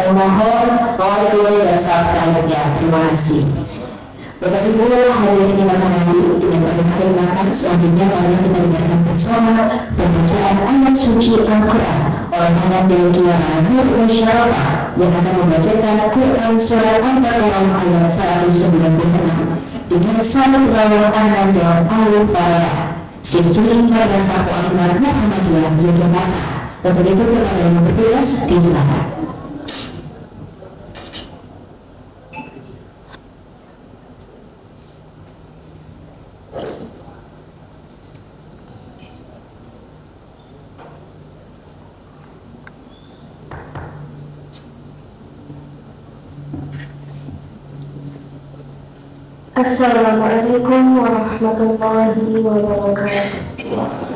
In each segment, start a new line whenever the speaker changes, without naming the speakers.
Saya mohon like dan subscribe-nya. Terima kasih. Bapak Ibu hadirin yang berbahagia, dengan perkenalkan selanjutnya mari kita dengarkan bersama pembacaan ayat suci Al-Quran oleh Anak Delkiara Nur Musyawarah yang akan membacakan Quran Surat Al-Baqarah ayat 196 dengan salam tilawah Ananda Al-Fatihah. Siswi Madrasah Al-Anwar Muhammadiyah Yogyakarta. Bapak Ibu kepada yang bertugas disilakan.
Assalamualaikum warahmatullahi wabarakatuh.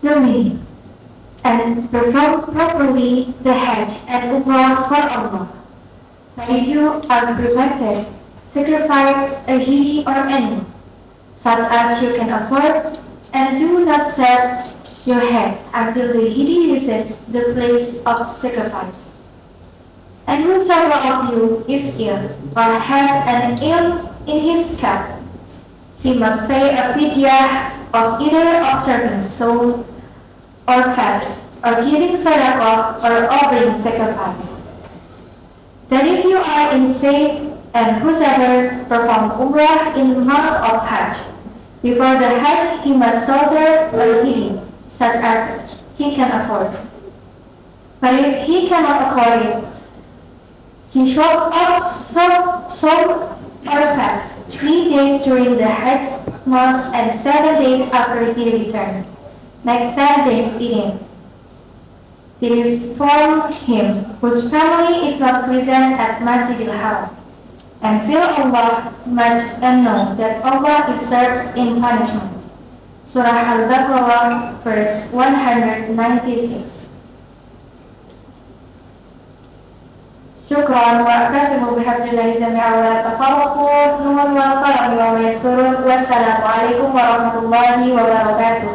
Meaning, and perform properly the Hajj and Umrah for Allah. But if you are prevented, sacrifice a hidi or animal, such as you can afford, and do not set your head until the hidi reaches the place of sacrifice. And whosoever of you is ill or has an ill in his camp, he must pay a fidyah of either observing soul or fast, or giving sadaqah or offering sacrifice. Then if you are in safe, and whosoever perform umrah in the month of Hajj, before the Hajj he must slaughter a hidi, such as he can afford. But if he cannot afford it, he shall soul or fast 3 days during the Hajj month and 7 days after he returned, like 10 days eating. It is for him whose family is not present at Masjidil Haram, and fear Allah much and know that Allah is served in punishment. Surah Al-Baqarah, verse 196. Syukran wa akasimu bihamdillahi jami'a wa la tafarraqu nuhun wal qalami wa ma yasturun. Wassalamualaikum warahmatullahi wabarakatuh.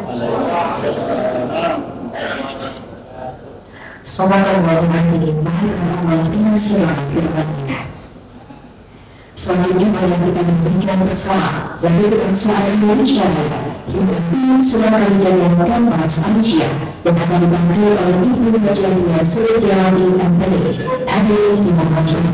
Sallallahu alaihi wasallam dengan surah firman-Nya. Selanjutnya mari kita berikan bersama yang diberikan saat Indonesia yang surah Al-Jannah dan Mas Aisyah yang akan dibantu oleh Ibu Bajalia Sulistiawati MPD. Hadir di Mahkamah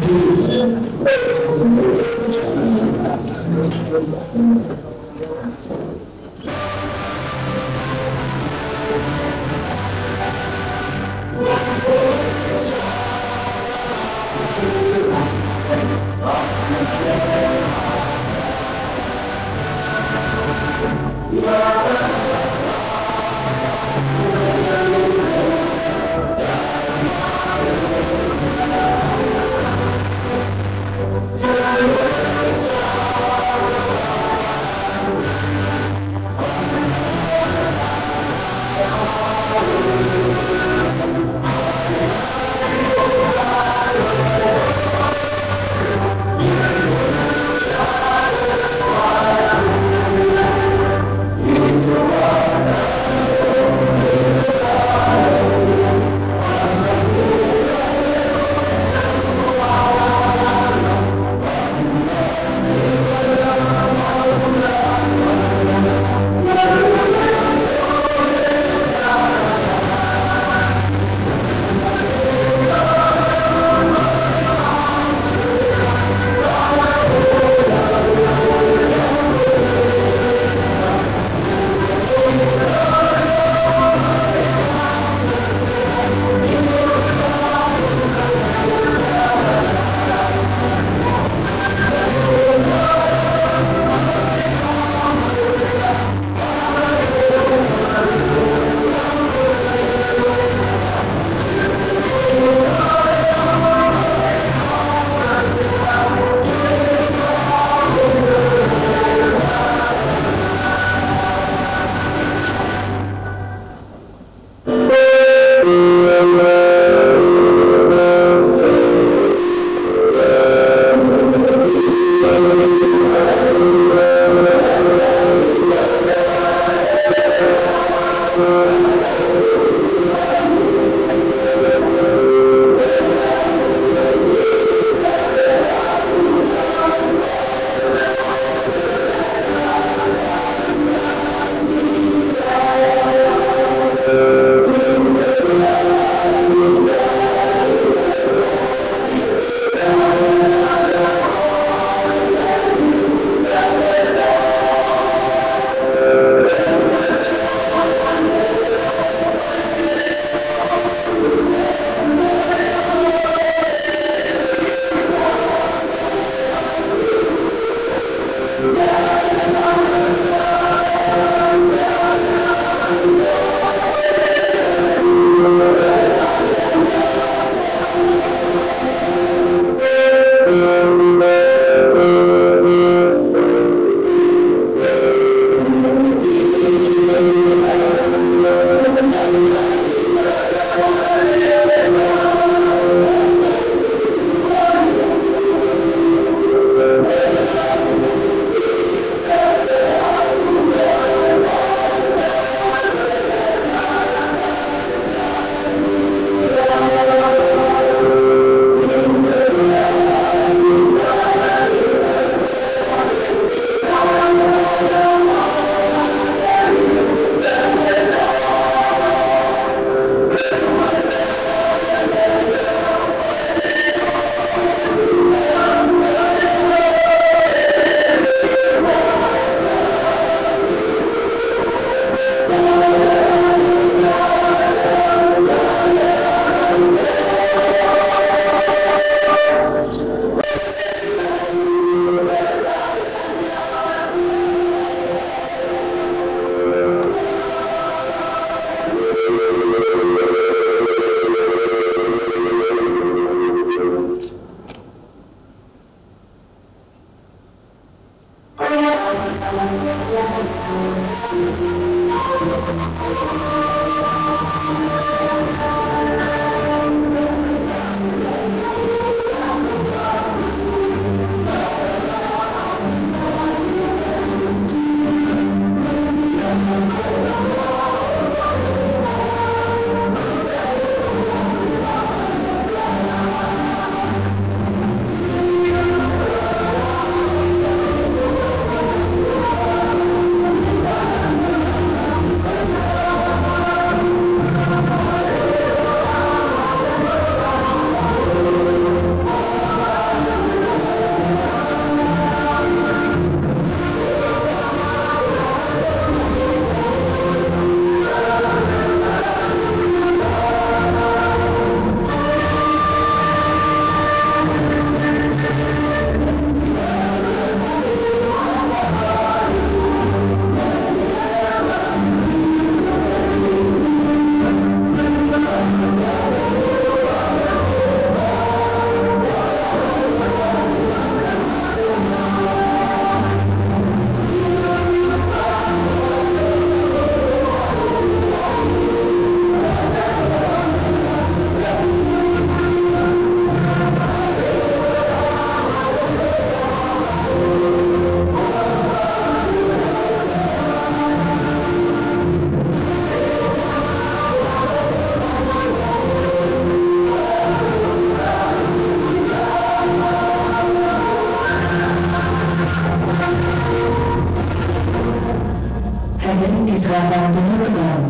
Hadirin diserahkan dulu ke dalam.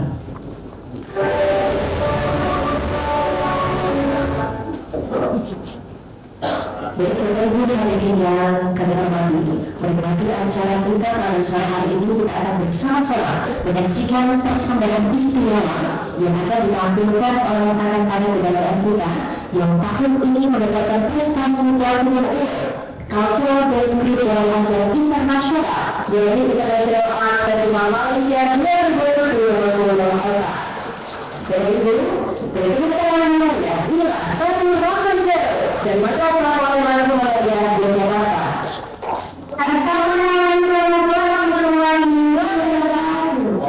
Baik, Bapak Ibu dan hadirin yang kami hormati, menikmati acara kita pada sore hari ini kita akan bersama-sama menyaksikan persembahan istimewa yang akan ditampilkan oleh anak-anak kebanggaan kita yang tahun ini mendapatkan prestasi Platinum Award Cultural Dance Group dalam ajang internasional, yaitu International Art Festival Malaysia 2024. Baik Ibu, jadi kita ya, inilah Tatu Raja dan maka selama-lamanya kemudian di Jakarta.
Assalamualaikum warahmatullahi wabarakatuh.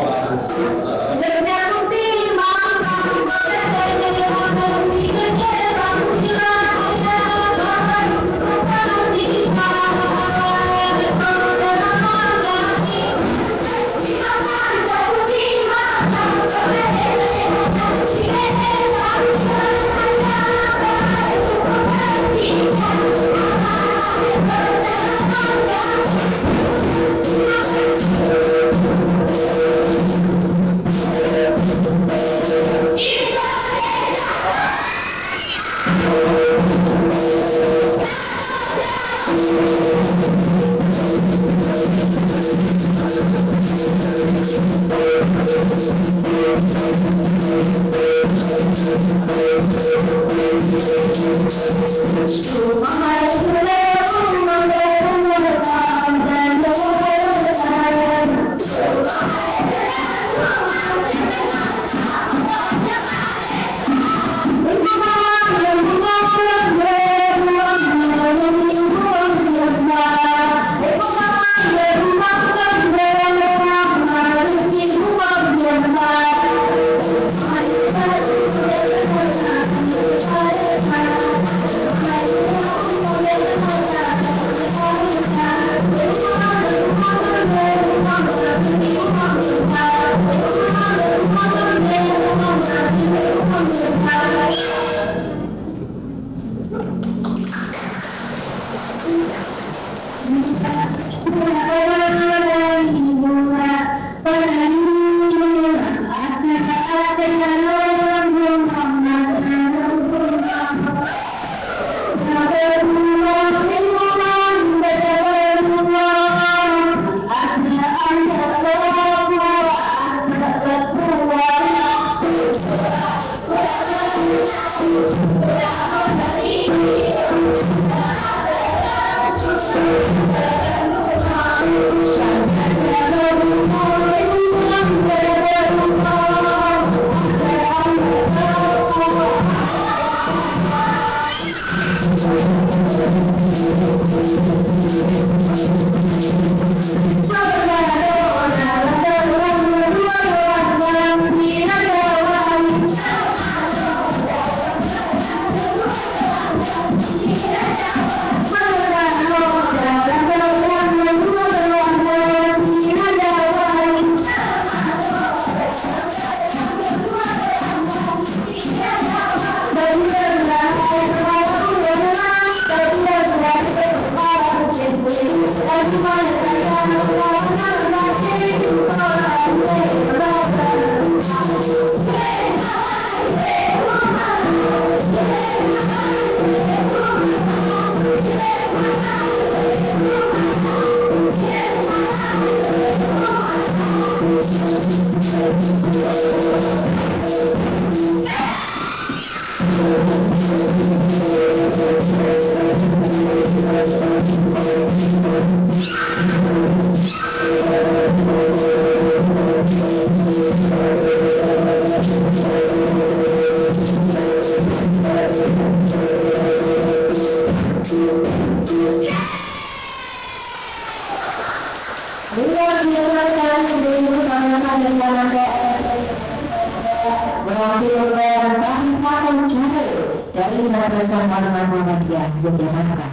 Madrasah Al-Quran Muhammadiyah Yogyakarta.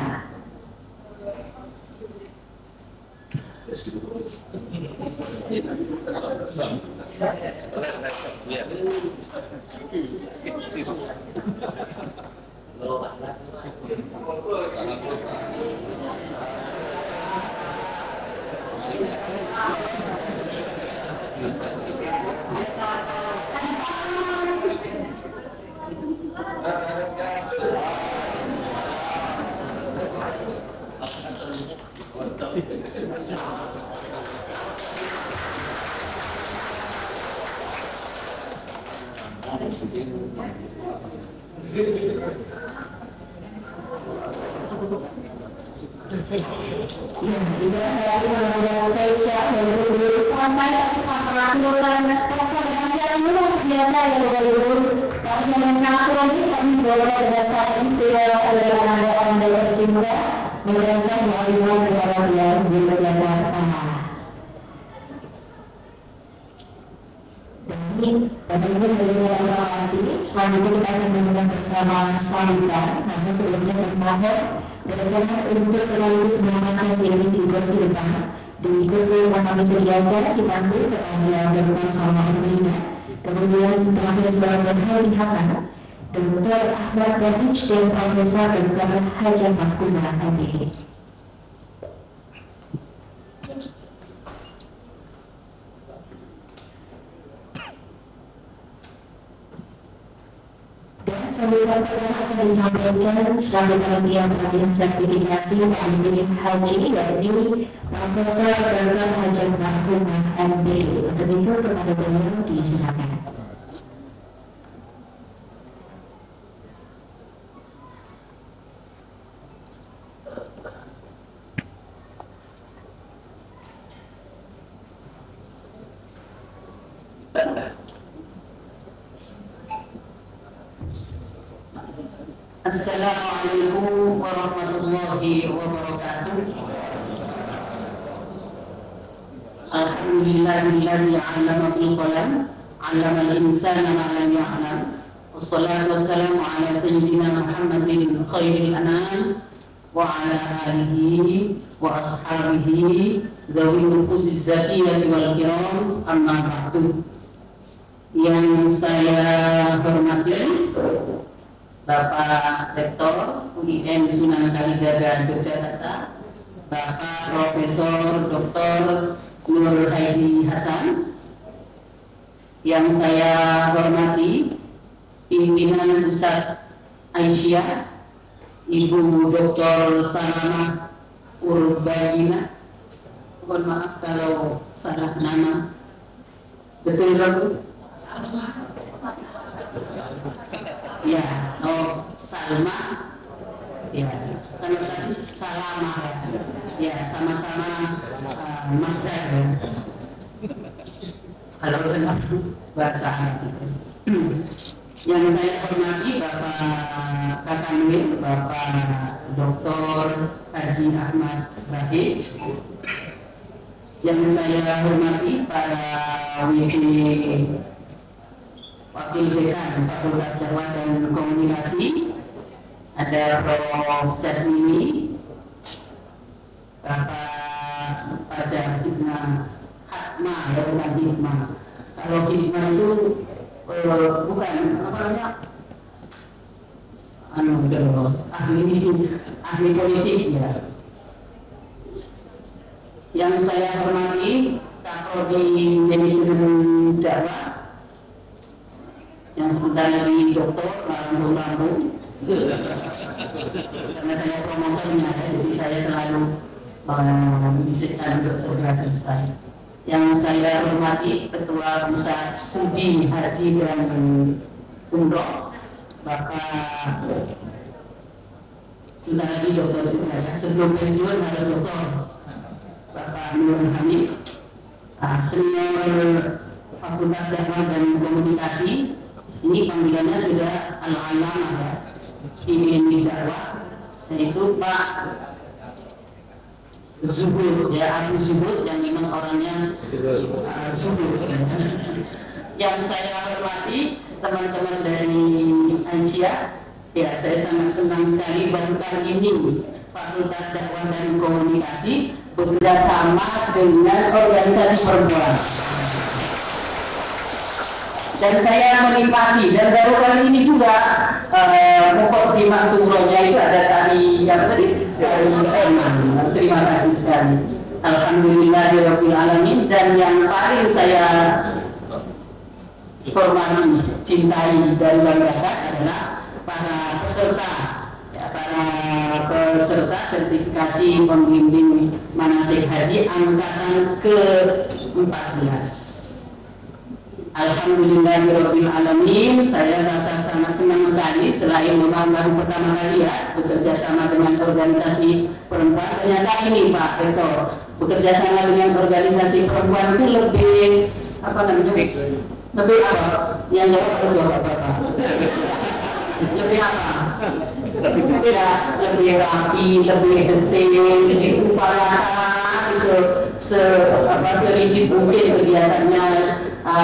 Selanjutnya kita akan mendengar bersama sambutan. Namun sebelumnya bermohon bagaimana untuk sekaligus mengamankan diri di kursi depan. Di kursi yang kami sediakan dipanggil kepada Dr. Salma Al-Medina. Kemudian setelah Dr. Hadi Hasan, Dr. Ahmad Zahid dan Profesor Dr. Hajar Mahkumah MPD. Sambutan pertama akan disampaikan sebagai panitia pelatihan sertifikasi pembimbing haji yakni Profesor Dr. Hajar Mahkumah MPD. Untuk itu kepada beliau disilakan.
Assalamualaikum warahmatullahi wabarakatuh. Alhamdulillahilladzi 'allama bil qalam, 'allama al-insana ma lam ya'lam. Wassalatu wassalamu ala sayyidina Muhammadin khairil anam wa ala alihi wa ashabihi dzawil nufusiz zakiyati wal kiram, amma ba'du. Yang saya hormati Bapak Rektor UIN Sunan Kalijaga Yogyakarta, Bapak Profesor Dr. Nur Hadi Hasan. Yang saya hormati pimpinan Pusat Aisyah, Ibu Dr. Salamah Urbaina. Mohon maaf kalau salah nama. Betul kan? Ya, Salma, ya, karena tadi Salama, ya, sama-sama master, ya. Kalau dengar bahasa Arab. Yang saya hormati Bapak Kakanwil, Bapak Dr. Haji Ahmad Zahid. Yang saya hormati para WD Wakil Dekan Fakultas Dakwah dan Komunikasi, ada Prof. Jasmini, Bapak Fajar Hikmah Hatma, ya bukan Hikmah. Kalau Hikmah itu bukan apa namanya, ahli politik ya. Yang saya hormati Kaprodi Manajemen Dakwah, yang sebentar lagi doktor rambut karena saya promotornya, jadi saya selalu membisikkan untuk segera selesai. Yang saya hormati Ketua Pusat Studi Haji dan Umroh, Bapak sebentar lagi doktor juga ya, sebelum pensiun harus doktor, Bapak Nur Hamid, senior Fakultas Dakwah dan Komunikasi. Ini panggilannya sudah al-alamah ya, ingin dakwah, yaitu Pak Zuhur ya, Abu Zuhur, yang memang orangnya Zuhur. Yang saya hormati teman-teman dari Aisyah, Ya, saya sangat senang sekali baru kali ini Fakultas Dakwah dan Komunikasi bekerjasama dengan organisasi perempuan. Dan saya menikmati, dan baru kali ini juga mukadimah sumrohnya itu ada tadi yang tadi dari Seman. Terima kasih sekali. Alhamdulillahirabbil alamin. Dan yang paling saya hormati, cintai dan banggakan adalah para peserta, ya, para peserta sertifikasi pembimbing manasik haji angkatan ke-14. Alhamdulillahirabbil alamin. Saya rasa sangat senang sekali selain memang baru pertama kali ya bekerja sama dengan organisasi perempuan. Ternyata ini Pak Keto, bekerja sama dengan organisasi perempuan itu lebih apa namanya? Lebih apa? Yang jawab harus jawab apa? Lebih apa? Lebih rapi, lebih detail, lebih upayakan, serigid mungkin kegiatannya,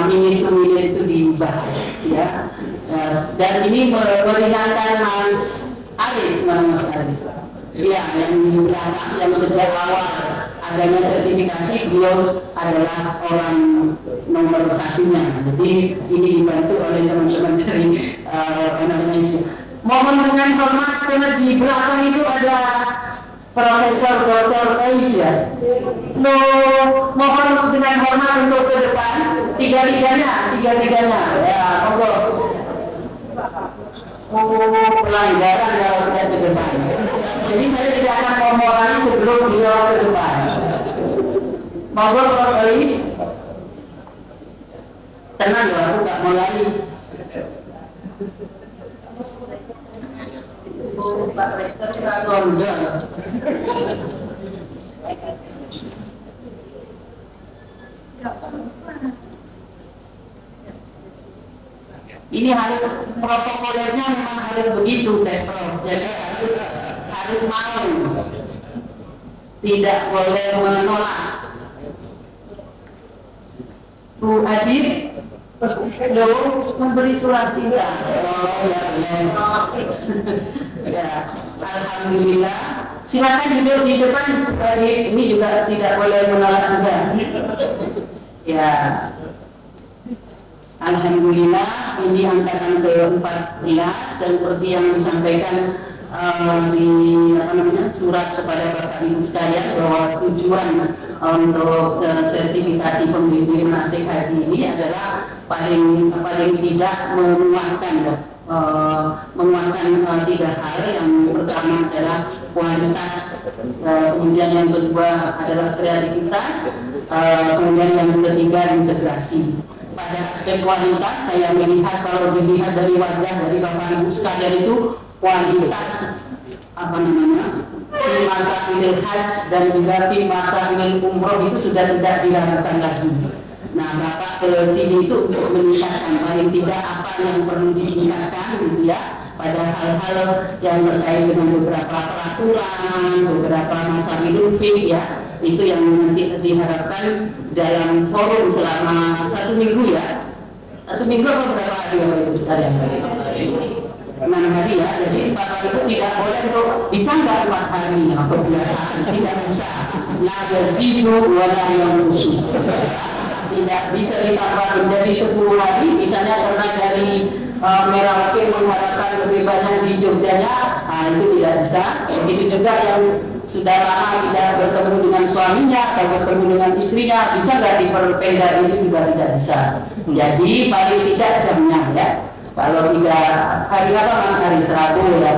minute to minute itu dibahas ya. Dan ini meringankan Mas Aris, ya, yang di belakang, yang sejak awal adanya sertifikasi beliau adalah orang nomor satunya. Jadi ini dibantu oleh teman-teman dari Indonesia. Mohon dengan hormat di belakang itu ada Profesor Dr. Ais ya. Mohon dengan hormat untuk ke depan tiga-tiganya ya, monggo. Pelanggaran kalau tidak ke depan. Jadi saya tidak akan memulai sebelum beliau ke depan. Monggo Prof. Ais. Tenang ya, aku nggak mulai. Pak Rektor kita gondol. Ini harus protokolernya memang harus begitu, Teh Prof. Jadi harus mau, tidak boleh menolak. Bu Adit, memberi surat cinta. Oh ya, alhamdulillah. Silakan duduk di depan. Ini juga tidak boleh menolak juga. Ya. Alhamdulillah, ini angkatan ke-14 dan seperti yang disampaikan di surat kepada Bapak Ibu sekalian bahwa tujuan untuk sertifikasi pembimbing manasik haji ini adalah paling tidak menguatkan tiga hal. Yang pertama adalah kualitas, kemudian yang kedua adalah kreativitas, kemudian yang ketiga integrasi. Pada aspek kualitas saya melihat, kalau dilihat dari wajah dari Bapak Ibu sekalian itu kualitas fi masailil hajj dan juga fi masailil umroh itu sudah tidak diragukan lagi. Nah, Bapak ke sini itu untuk meningkatkan paling tidak apa yang perlu ditingkatkan gitu ya, pada hal-hal yang terkait dengan beberapa peraturan, beberapa masailul fiqh ya, itu yang nanti diharapkan dalam forum selama 1 minggu ya. 1 minggu apa berapa hari ya Bapak Ibu sekalian? 6 hari ya. Jadi Bapak Ibu tidak boleh untuk bisa nggak 4 hari atau biasa, tidak bisa. La yazidu wa la yanqus. Tidak bisa ditambah menjadi 10 hari, misalnya karena dari Merauke mengharapkan lebih banyak di Jogjanya, itu tidak bisa. Begitu juga yang sudah lama tidak bertemu dengan suaminya atau bertemu dengan istrinya, bisa nggak diperpendek, itu juga tidak bisa. Jadi paling tidak jamnya ya. Kalau tidak hari apa Mas, hari Rabu ya,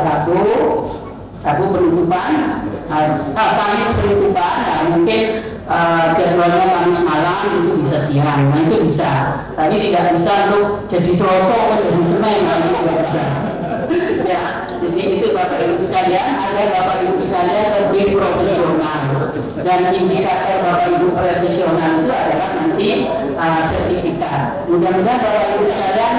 Rabu penutupan, Kamis penutupan, nah, mungkin jadwalnya Kamis malam itu bisa siang, nah itu bisa. Tapi tidak bisa untuk jadi Selasa, jadi Senin, nah itu tidak bisa. Ya, jadi itu Bapak Ibu sekalian, agar Bapak Ibu sekalian lebih profesional. Dan indikator Bapak Ibu profesional itu adalah nanti sertifikat. Mudah-mudahan Bapak Ibu sekalian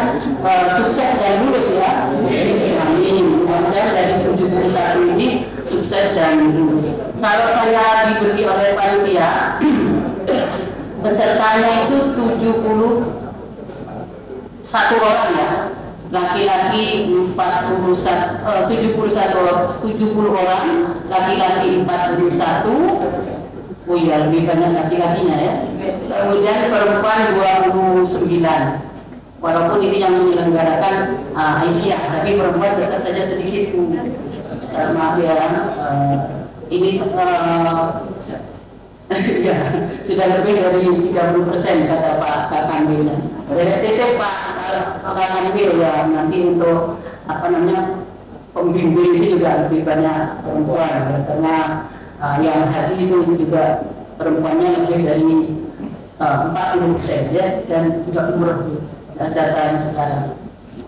sukses dan lulus ya. Amin. Mudah-mudahan dari 71 ini sukses dan lulus. Kalau saya diberi oleh panitia, pesertanya itu 71 orang ya. laki-laki 70 orang, laki-laki 41. Oh iya, lebih banyak laki-lakinya ya. Kemudian perempuan 29. Walaupun ini yang menyelenggarakan Aisyah, tapi perempuan tetap saja sedikit. Maaf ya, ini ya, sudah lebih dari 30% kata Pak Kakambil. Titip Pak Kakambil ya, nanti untuk pembimbing ini juga lebih banyak perempuan, karena yang haji itu juga perempuannya lebih dari 40% ya, dan juga umroh data yang sekarang.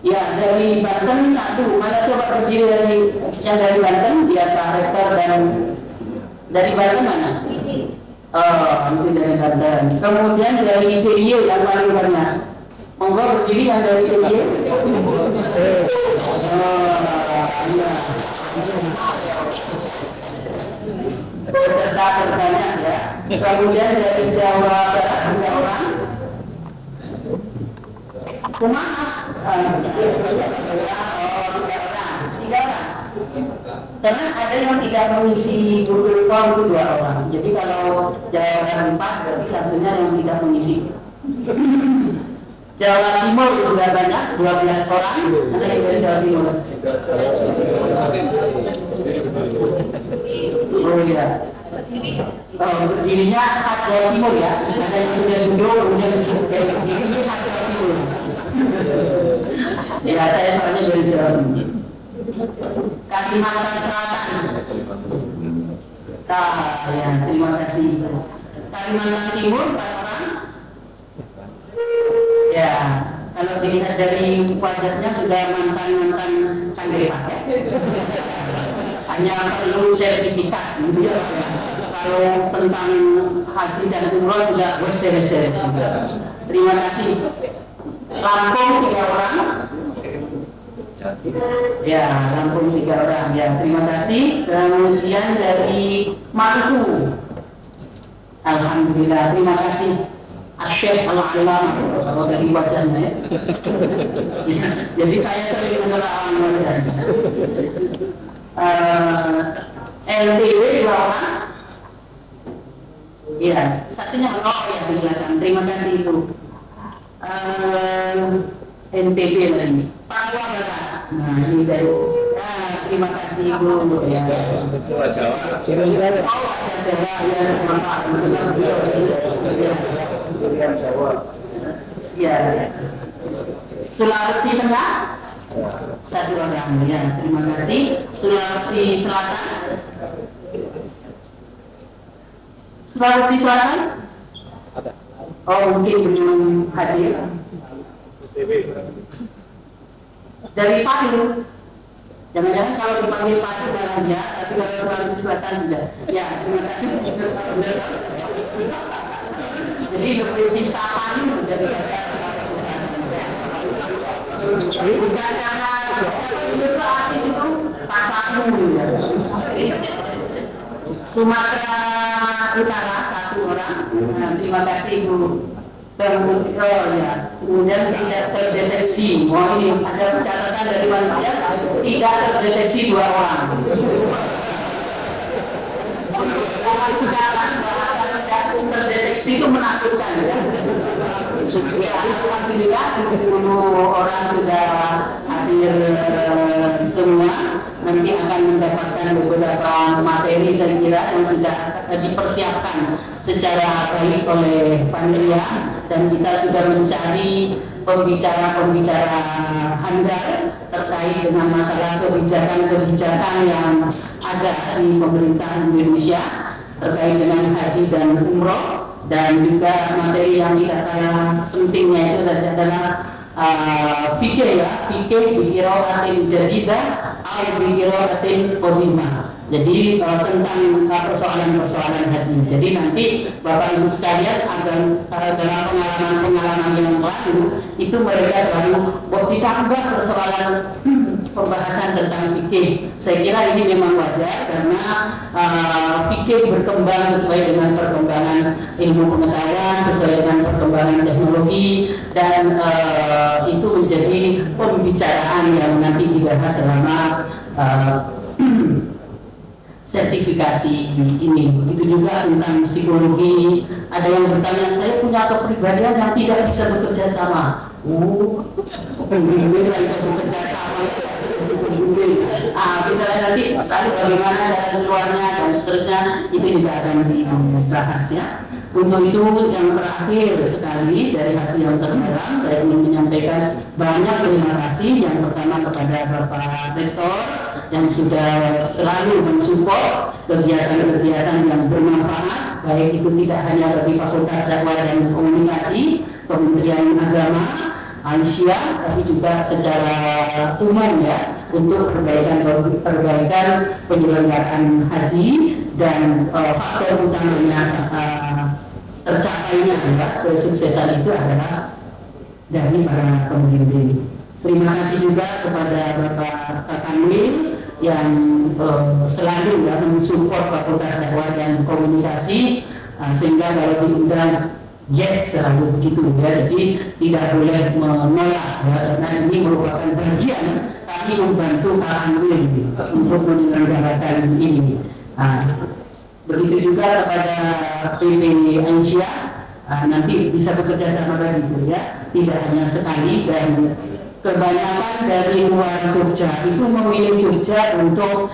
Ya, dari Banten satu, mana coba berdiri dari yang dari Banten, dia Pak Rektor, dan dari Banten mana? Oh, itu dari Banten. Kemudian dari DIY yang paling banyak. Monggo berdiri yang dari DIY. Peserta terbanyak ya. Kemudian dari Jawa Barat 2 orang. Kumaha? 3 orang. Karena ada yang tidak mengisi Google Form itu 2 orang. Jadi kalau Jawa Barat 4 berarti satunya yang tidak mengisi. Jawa Timur juga banyak 12 orang. Ada yang dari Jawa Timur? Oh iya. Berdirinya khas Jawa Timur ya. Ada yang sudah duduk, kemudian ini khas Jawa Timur. Ya, saya soalnya dari Jawa Timur. Kalimantan Selatan. Ya, terima kasih. Kalimantan Timur 4 orang. Ya, kalau dilihat dari wajahnya sudah mantan Cangkir pakai. Hanya perlu sertifikat gitu ya. Kalau tentang haji dan umroh sudah berseri-seri. Terima kasih. Lampung 3 orang. Ya, Lampung 3 orang. Ya, terima kasih. Kemudian dari Maluku. Alhamdulillah, terima kasih. Asyik al-alam kalau dari wajahnya. Jadi saya sering menelaah wajahnya. LTW 2 orang. Ya, satunya ya di belakang. Terima kasih itu. NTB lagi. Papua Barat. Nah, ini dari. Terima kasih Ibu. Ya. Jawa. Ya. Sulawesi Tengah 1 orang ya. Terima kasih. Sulawesi Selatan. Sulawesi Selatan. Oh, mungkin belum hadir. Dari Palu. Jangan-jangan kalau dipanggil Palu malah ya, tapi kalau Sulawesi Selatan tidak. Ya, terima kasih. Jadi seperti Palu dari Sulawesi Selatan. Bukan karena itu artis itu Pasamu. Sumatera Utara 1 orang. Nah, terima kasih Bu. Kemudian tidak terdeteksi. Oh, ini ada catatan dari panitia, tidak terdeteksi 2 orang. Sekarang bahasa terdeteksi itu menakutkan ya. Alhamdulillah 70 orang sudah hadir semua. Nanti akan mendapatkan beberapa materi saya kira yang sudah dipersiapkan secara baik oleh panitia, dan kita sudah mencari pembicara-pembicara handal terkait dengan masalah kebijakan-kebijakan yang ada di pemerintah Indonesia terkait dengan haji dan umroh, dan juga materi yang tidak kalah pentingnya itu adalah fikih ya, fikih bihiraatin jadidah atau bihiraatin qadimah. Jadi tentang persoalan-persoalan haji. Jadi nanti Bapak Ibu sekalian agar dalam pengalaman-pengalaman yang lalu itu mereka selalu ditambah persoalan pembahasan tentang fikih. Saya kira ini memang wajar karena fikih berkembang sesuai dengan perkembangan ilmu pengetahuan, sesuai dengan perkembangan teknologi, dan itu menjadi pembicaraan yang nanti dibahas selama sertifikasi ini. Itu juga tentang psikologi. Ada yang bertanya, saya punya kepribadian yang tidak bisa bekerja sama. Tidak bisa bekerja sama. Misalnya nanti misalnya bagaimana jalan keluarnya dan seterusnya, itu juga akan dibahas ya. Untuk itu yang terakhir sekali dari hati yang terdalam, saya ingin menyampaikan banyak terima kasih. Yang pertama kepada Bapak Rektor yang sudah selalu mensupport kegiatan-kegiatan yang bermanfaat, baik itu tidak hanya bagi Fakultas Dakwah dan Komunikasi, Kementerian Agama, Aisyah, tapi juga secara umum ya, untuk perbaikan penyelenggaraan haji dan faktor utamanya tercapainya ya, kesuksesan itu adalah dari para pemimpin. Terima kasih juga kepada Bapak Kakanwil yang selalu ya, mensupport Fakultas Dakwah dan Komunikasi, sehingga kalau diundang yes selalu begitu ya, jadi tidak boleh menolak ya, karena ini merupakan bagian kami membantu Kakanwil untuk menyelenggarakan ini. Begitu juga kepada PP Aisyah, nanti bisa bekerja sama lagi ya, tidak hanya sekali, dan kebanyakan dari luar Jogja itu memilih Jogja untuk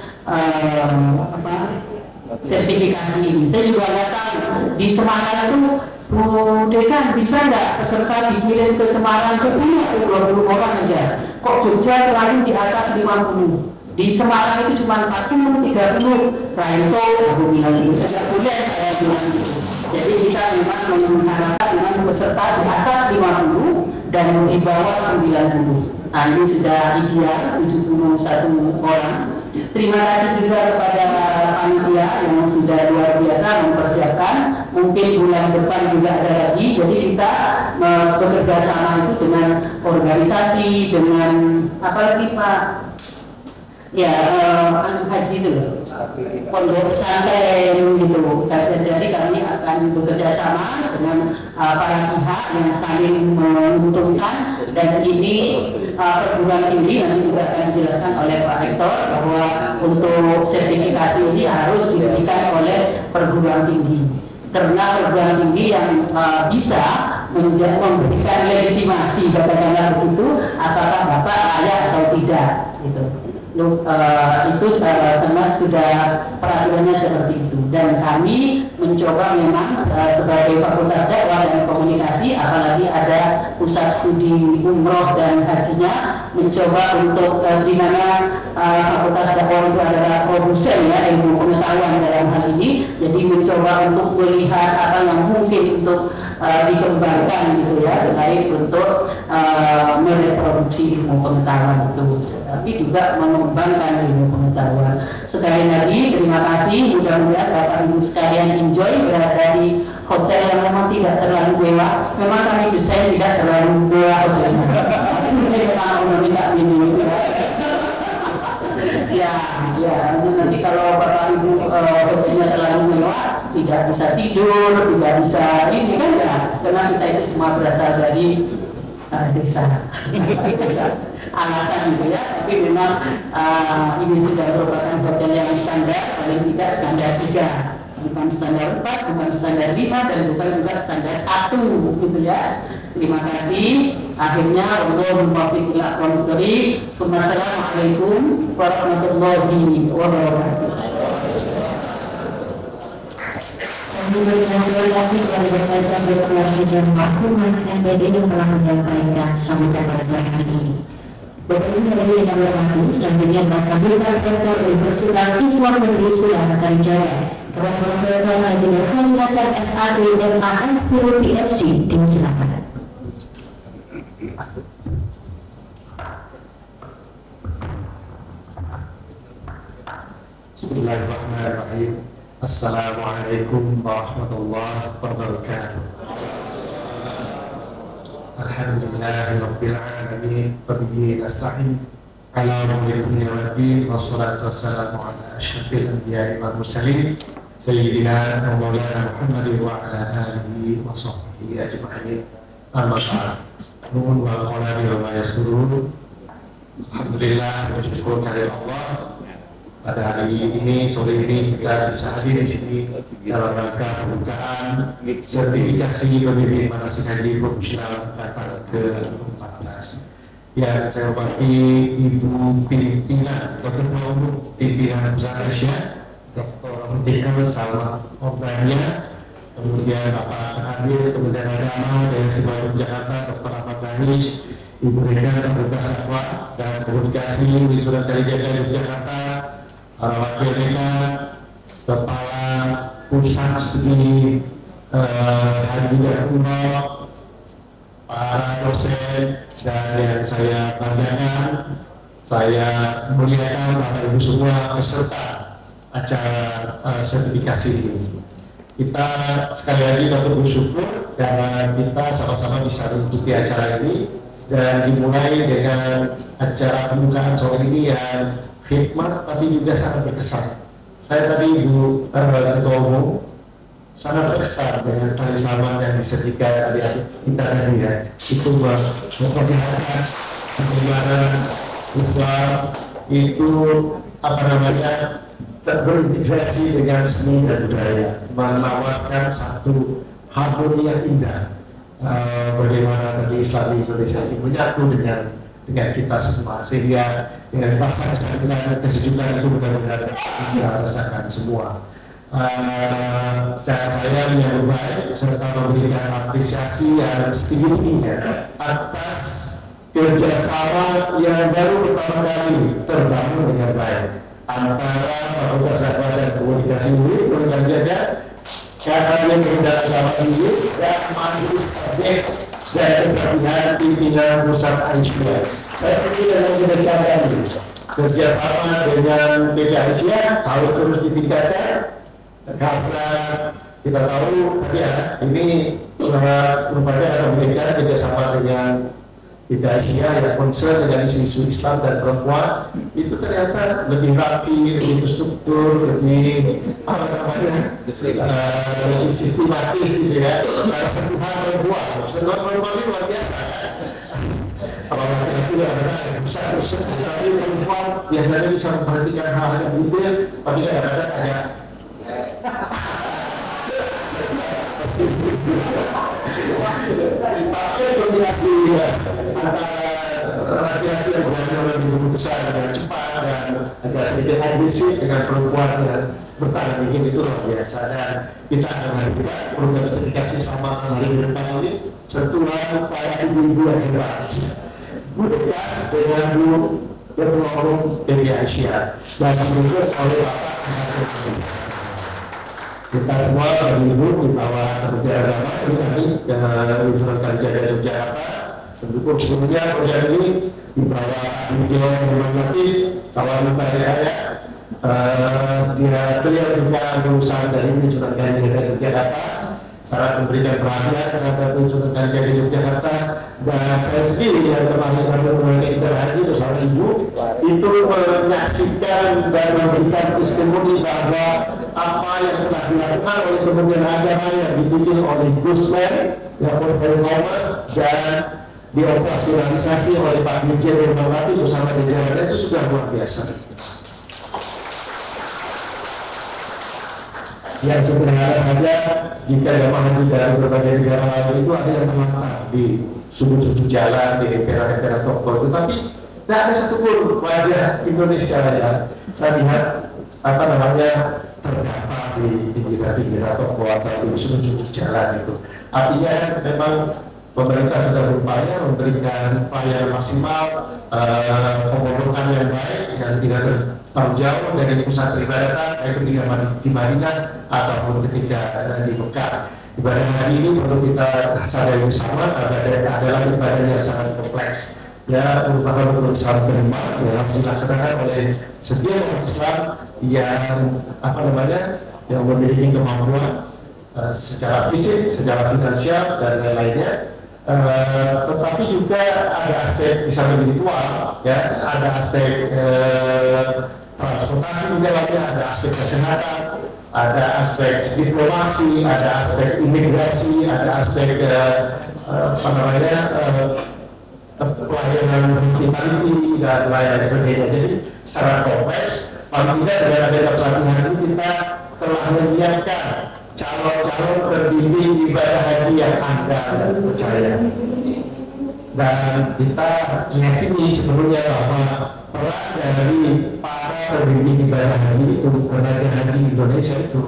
sertifikasi ini. Saya juga nggak tahu di Semarang itu, Bu Dekan bisa nggak peserta dikirim ke Semarang 10 atau 20 orang aja, kok Jogja selalu di atas 50. Di Semarang itu cuma 40, 30. Nah itu aku bilang itu saya bilang gitu. Jadi kita memang mengharapkan dengan peserta di atas 50 dan di bawah 90. Nah ini sudah ideal 71 orang. Terima kasih juga kepada panitia yang sudah luar biasa mempersiapkan. Mungkin bulan depan juga ada lagi. Jadi kita bekerja sama itu dengan organisasi, dengan apalagi Pak. Ya, haji itu loh, pondok pesantren gitu. Jadi kami akan bekerja sama dengan para pihak yang saling menguntungkan, dan ini perguruan tinggi nanti juga akan dijelaskan oleh Pak Rektor bahwa untuk sertifikasi ini harus diberikan oleh perguruan tinggi, karena perguruan tinggi yang bisa memberikan legitimasi katakanlah begitu, apakah Bapak layak atau tidak gitu. Itu karena sudah peraturannya seperti itu, dan kami mencoba memang sebagai Fakultas Dakwah dan Komunikasi, apalagi ada pusat studi umroh dan hajinya, mencoba untuk di mana Fakultas Dakwah itu adalah produsen ya ilmu pengetahuan dalam hal ini, jadi mencoba untuk melihat apa yang mungkin untuk dikembangkan gitu ya, selain untuk mereproduksi ilmu pengetahuan itu, tapi juga mengembangkan ilmu pengetahuan. Sekali lagi terima kasih, mudah-mudahan Bapak Ibu sekalian enjoy berada di hotel yang memang tidak terlalu mewah. Memang kami desain tidak terlalu mewah hotelnya, tapi ini memang bisa ini. Ya, nanti kalau Bapak Ibu hotelnya terlalu mewah, tidak bisa tidur, tidak bisa ini kan ya, karena kita itu semua berasal dari desa. Alasan gitu ya, tapi memang ini sudah merupakan hotel yang standar, paling tidak standar 3, bukan standar 4, bukan standar 5, dan bukan juga standar 1 gitu ya. Terima kasih. Akhirnya Assalamualaikum warahmatullahi wabarakatuh.
Terima kasih kepada Bapak Dr. dan Maklumat yang telah menyampaikan sambutan acara hari ini. Bapak Ibu yang hormati, selanjutnya disampaikan Rektor Universitas Islam Negeri Sudan Kalijaga, kepada Profesor Haji Nurhani Hasan SAD MAN PhD, silakan.
Bismillahirrahmanirrahim. Assalamualaikum warahmatullahi wabarakatuh. Alhamdulillahirabbil alamin, wa bihi nasta'in. Alhamdulillah rabbil wassalatu wassalamu ala asyrafil anbiya'i wal mursalin sayyidina wa maulana Muhammadin wa ala alihi wa sahbihi ajma'in. Amma ba'd. Nun wal qalami wa ma yasturun. Alhamdulillah, bersyukur kepada Allah. Pada hari ini, sore ini kita bisa hadir di sini dalam rangka pembukaan sertifikasi pembimbing manasik haji profesional angkatan ke-14. Yang saya hormati Ibu Pimpinan Dr. Umum Pimpinan Pusat Asia, Dr. Mutia Salma Obrania, kemudian Bapak Hadir Kementerian Agama dan Sebuah Jakarta, Dr. Ahmad Danish, Ibu Reda Petugas Dakwah dan Komunikasi di Surat Kalijaga Yogyakarta, para wakil dekan, kepala pusat studi haji dan umroh, para dosen, dan yang saya banggakan, saya muliakan Bapak Ibu semua peserta acara sertifikasi ini. Kita sekali lagi patut bersyukur karena kita sama-sama bisa mengikuti acara ini dan dimulai dengan acara pembukaan sore ini yang khidmat tapi juga sangat berkesan. Saya tadi Ibu Ketua Umum sangat terkesan dengan tali selamat yang disertikan adik-adik kita tadi ya. Itu memperlihatkan bagaimana Islam itu terintegrasi dengan seni dan budaya, menawarkan satu harmoni yang indah. Bagaimana tadi Islam di Indonesia ini menyatu dengan kita semua, sehingga rasa kesatuan kesejukan itu benar-benar kita rasakan semua. Dan saya menyambut baik serta memberikan apresiasi yang setinggi-tingginya atas kerjasama yang baru pertama kali terbangun dengan baik antara Fakultas Dakwah dan Komunikasi UIN Jaga, Kakaknya Kementerian Agama UIN dan Majelis Tabligh dan Kepelatihan Pimpinan Pusat Aisyah. Saya pikir dalam kedekaan kerjasama dengan PT Aisyah harus terus ditingkatkan. Karena kita tahu ya, ini merupakan akan memberikan kerjasama dengan tidak Asia yang concern dengan isu-isu Islam dan perempuan itu ternyata lebih rapi, lebih terstruktur, lebih lebih sistematis gitu ya. Sentuhan perempuan ini luar biasa. Kalau laki-laki adalah besar-besar, tapi perempuan biasanya bisa memperhatikan hal yang detail, tapi kadang-kadang agak tapi kombinasi antara laki-laki yang berani lebih keputusan dengan cepat dan agak sedikit agresif dengan perempuan yang bertahan dingin itu luar biasa. Dan kita akan melakukan program sertifikasi selama hari ke depan ini sentuhan para ibu-ibu yang hebat dengan Bu Ketua Umum PT Aisyah dan didukung oleh Bapak kita semua beribu di bawah Kementerian Agama ini kami dari Surat Kalijaga Yogyakarta mendukung seluruhnya program ini di bawah Beliau Memang Latif kawan dari saya beliau juga lulusan dari Surat Kalijaga Yogyakarta sangat memberikan perhatian terhadap Surat Kalijaga Yogyakarta dan saya sendiri yang kemarin mengenai berhaji bersama ibu itu menyaksikan dan memberikan testimoni bahwa apa yang telah dilakukan oleh Kementerian Agama yang dipimpin oleh Gusmen yang Profesor Thomas dan dioperasionalisasi oleh Pak Dirjen Memang Latif bersama jajarannya itu sudah luar biasa. Yang sebenarnya saja jika jemaah haji dari berbagai negara lain itu ada yang terlantar di sudut-sudut jalan, di emperan-emperan toko, tetapi tidak ada satupun wajah Indonesia ya. Saya lihat terdapat di pinggir-pinggir toko atau di sudut-sudut jalan itu. Artinya memang pemerintah sudah berupaya memberikan upaya maksimal pemogokan yang baik yang tidak terlalu jauh dari pusat peribadatan baik ketika di Madinah ataupun ketika di Mekah. Ibadah haji ini perlu kita sadari bersama adalah ibadah yang sangat kompleks. Ya, merupakan urusan kelima yang harus dilaksanakan oleh setiap orang Islam yang memiliki kemampuan secara fisik, secara finansial dan lain-lainnya Tetapi juga ada aspek misalnya ritual, ya, ada aspek transportasi di dalamnya, ada aspek kesehatan, ada aspek diplomasi, ada aspek imigrasi, ada aspek pelayanan hospitality dan lain-lain sebagainya. Jadi secara kompleks, paling tidak dengan adanya pelatihan ini kita telah menyiapkan calon-calon pembimbing ibadah haji yang andal dan percaya. Dan kita meyakini sebelumnya bahwa peran dari para pembimbing ibadah haji itu, tenaga haji Indonesia itu,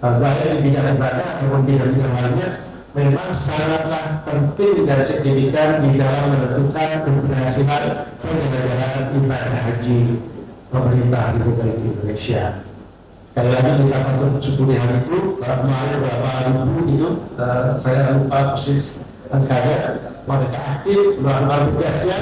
baik di bidang ibadah maupun bidang-bidang lainnya, memang sangatlah penting dan signifikan di dalam menentukan keberhasilan penyelenggaraan ibadah haji pemerintah Republik Indonesia. Sekali lagi kita patut mensyukuri hal itu. Kemarin berapa ribu itu, saya lupa persis angkanya, mereka aktif melakukan tugasnya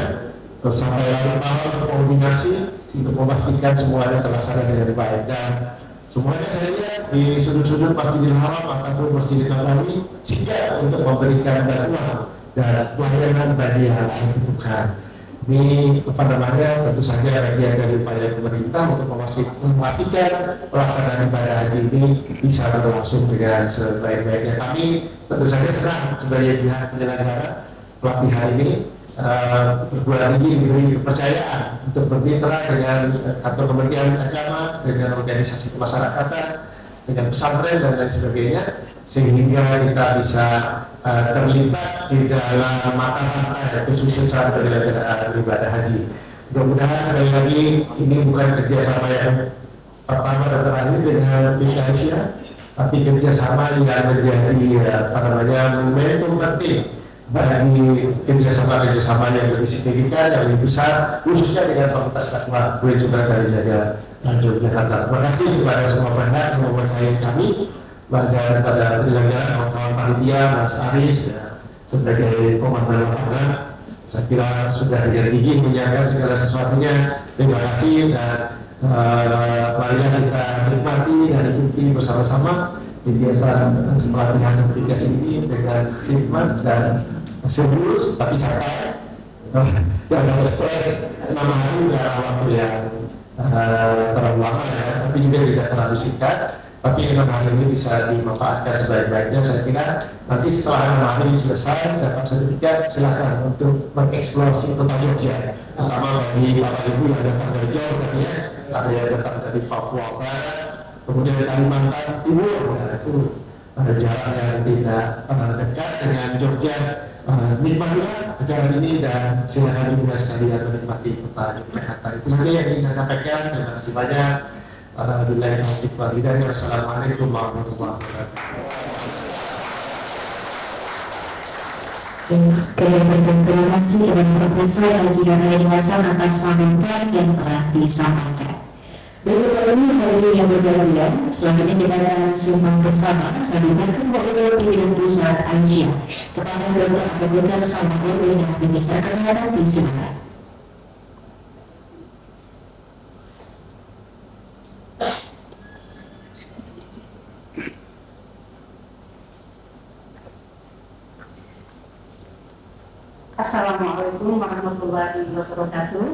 sampai larut malam koordinasi untuk memastikan semuanya terlaksana dengan baik. Dan semuanya saya lihat di sudut-sudut Masjidil Haram ataupun Masjidil Nabawi siap untuk memberikan bantuan dan pelayanan bagi yang membutuhkan. Ini tentu saja bagian dari upaya pemerintah untuk memastikan pelaksanaan ibadah haji ini bisa berlangsung dengan sebaik-baiknya. Kami tentu saja senang sebagai pihak penyelenggara pelatihan ini perguruan tinggi diberi kepercayaan untuk bermitra dengan kantor Kementerian Agama, dengan organisasi kemasyarakatan, dengan pesantren dan lain sebagainya, sehingga kita bisa terlibat di dalam mata-mata khususnya penyelenggaraan ibadah haji. Mudah-mudahan sekali lagi ini bukan kerjasama yang pertama dan terakhir dengan Indonesia, tapi kerjasama yang menjadi momentum penting bagi kerjasama yang lebih signifikan, yang lebih besar, khususnya dengan Fakultas Takwa juga dari Yogyakarta. Terima kasih kepada semua pihak yang mempercayai kami, dan pada penyelenggara kawan-kawan panitia, Mas Aris ya, sebagai komandan lapangan. Saya kira sudah dengan gigih menyiapkan segala sesuatunya. Terima kasih, dan marilah kita nikmati dan ikuti bersama-sama kegiatan pelatihan sertifikasi ini dengan hikmat dan serius tapi santai, dan sampai stres. 6 hari dalam waktu yang terlalu lama ya, tapi juga tidak terlalu singkat. Tapi 6 hari ini bisa dimanfaatkan sebaik-baiknya. Saya kira nanti setelah 6 hari selesai dapat sertifikat, silakan untuk mengeksplorasi kota Jogja, terutama bagi Bapak Ibu yang datang dari Jawa tadi ya, ada yang datang dari Papua Barat, kemudian dari Kalimantan Timur, ya, itu jalan yang tidak dekat dengan Jogja. Nikmatilah acara ini dan silakan juga sekalian menikmati kota Yogyakarta. Itu saja yang ingin saya sampaikan. Terima kasih banyak. Billahi taufiq wal hidayah. Wassalamualaikum warahmatullahi wabarakatuh.
Terima kasih kepada Profesor Haji Darmaini Hasan atas komentar yang telah disampaikan. Berikut ini hari yang berbahagia. Selanjutnya kita akan simak bersama sambutan Ketua Umum Pimpinan Pusat Aisyah kepada Dr. Abdul Samad yang Minister Kesehatan di Sumatera.
Assalamualaikum warahmatullahi wabarakatuh.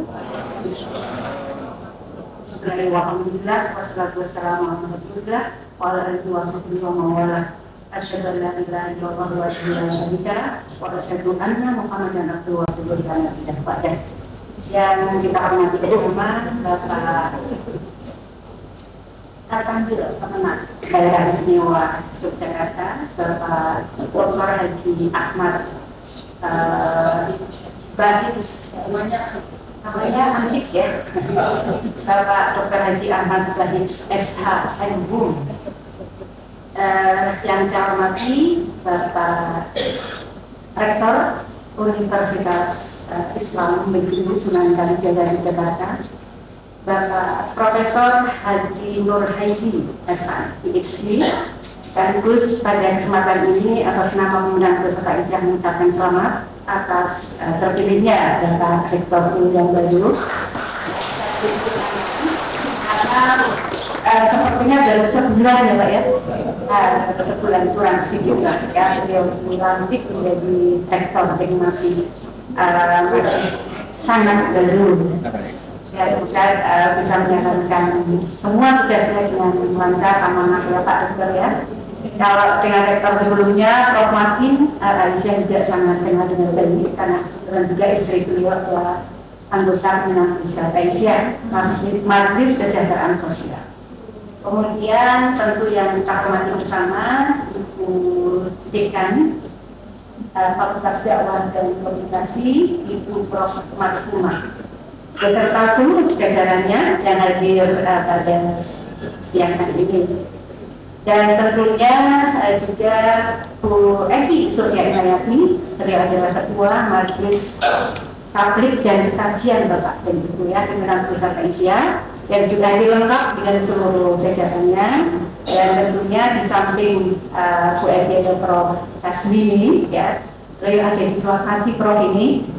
Alhamdulillah, wassalatu wassalamu ala rasulillah wa ala alihi wa sahbihi wa mawala. Asyhadu an la ilaha illallah wa syarika wa asyhadu anna Muhammadan abduhu wa rasuluhu la ilaha illallah. Yang kita hormati bersama Bapak Tampil Pemenang Daerah Istimewa Yogyakarta, Bapak Dr. Haji Ahmad Bahis, namanya antik ya, Bapak Dr. Haji Ahmad Bahis SH MHum. Yang saya hormati Bapak Rektor Universitas Islam Negeri Sunan Kalijaga Jakarta, Bapak Profesor Haji Nur Haidi SH PhD. Sekaligus pada kesempatan ini atas nama pimpinan peserta Aisyah mengucapkan selamat atas terpilihnya Bapak Rektor yang baru. Karena sepertinya baru sebulan ya Pak ya, sebulan kurang sedikit ya, beliau lantik menjadi rektor yang masih sangat baru. Ya, semoga bisa menjalankan semua tugasnya dengan lancar, amanah ya Pak Rektor ya. Kalau dengan rektor sebelumnya, Prof. Martin, Aisyah juga sangat kenal dengan baik karena juga istri beliau adalah anggota pimpinan pusat Aisyah, Majelis Kesejahteraan Sosial. Kemudian tentu yang kita hormati bersama Ibu Dekan Fakultas Dakwah dan Komunikasi, Ibu Prof. Martumah, beserta seluruh jajarannya yang hadir pada siang hari ini. Dan tentunya juga Bu Evi Surya Inayati, beliau adalah Ketua Majelis Tablik dan Kajian Bapak dan Ibu ya, pimpinan pusat Aisyah, yang juga dilengkap dengan seluruh jajarannya. Dan tentunya di samping Bu Evi dan Prof. Tasmini ya, beliau ada di Wakati Prof ini,